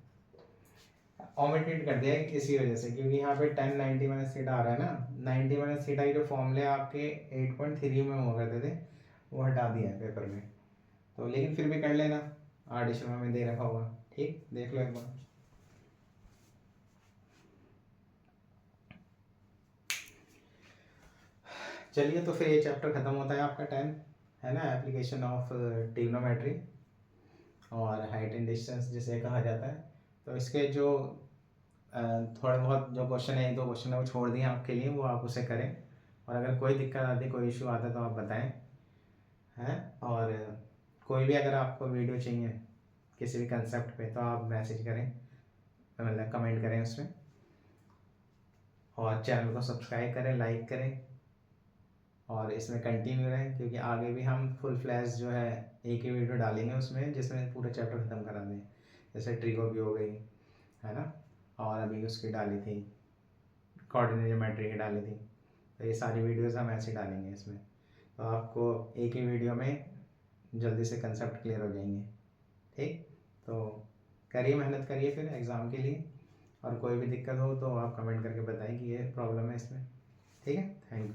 Omitted कर दिया इसी वजह से, क्योंकि यहाँ पे 10 90 माइनस थीटा आ रहा है ना, 90 माइनस थीटा के जो फॉर्मूले आपके 8.3 में हुआ करते थे वो हटा दिया है पेपर में, तो लेकिन फिर भी कर लेना, आर्टिशन में दे रखा होगा, ठीक, देख लो एक बार। चलिए, तो फिर ये चैप्टर खत्म होता है आपका 10, है ना, एप्लीकेशन ऑफ ट्रिग्नोमेट्री और हाइट एंड डिस्टेंस जिसे कहा जाता है। तो इसके जो थोड़े बहुत जो क्वेश्चन है, 1-2 क्वेश्चन है वो छोड़ दिए आपके लिए, वो आप उसे करें, और अगर कोई दिक्कत आती, कोई इशू आता है तो आप बताएं, हैं। और कोई भी अगर आपको वीडियो चाहिए किसी भी कंसेप्ट पे तो आप मैसेज करें, मतलब कमेंट करें उसमें, और चैनल को सब्सक्राइब करें, लाइक करें, और इसमें कंटिन्यू रहें, क्योंकि आगे भी हम फुल फ्लैश जो है एक ही वीडियो डालेंगे उसमें, जिसमें पूरा चैप्टर ख़त्म करा दें, जैसे ट्रिगो भी हो गई, है ना, और अभी उसकी डाली थी कोऑर्डिनेट ज्योमेट्री की डाली थी, तो ये सारी वीडियोस हम ऐसे डालेंगे इसमें, तो आपको एक ही वीडियो में जल्दी से कंसेप्ट क्लियर हो जाएंगे, ठीक। तो करिए, मेहनत करिए फिर एग्ज़ाम के लिए, और कोई भी दिक्कत हो तो आप कमेंट करके बताएं कि ये प्रॉब्लम है इसमें, ठीक है। Thank you.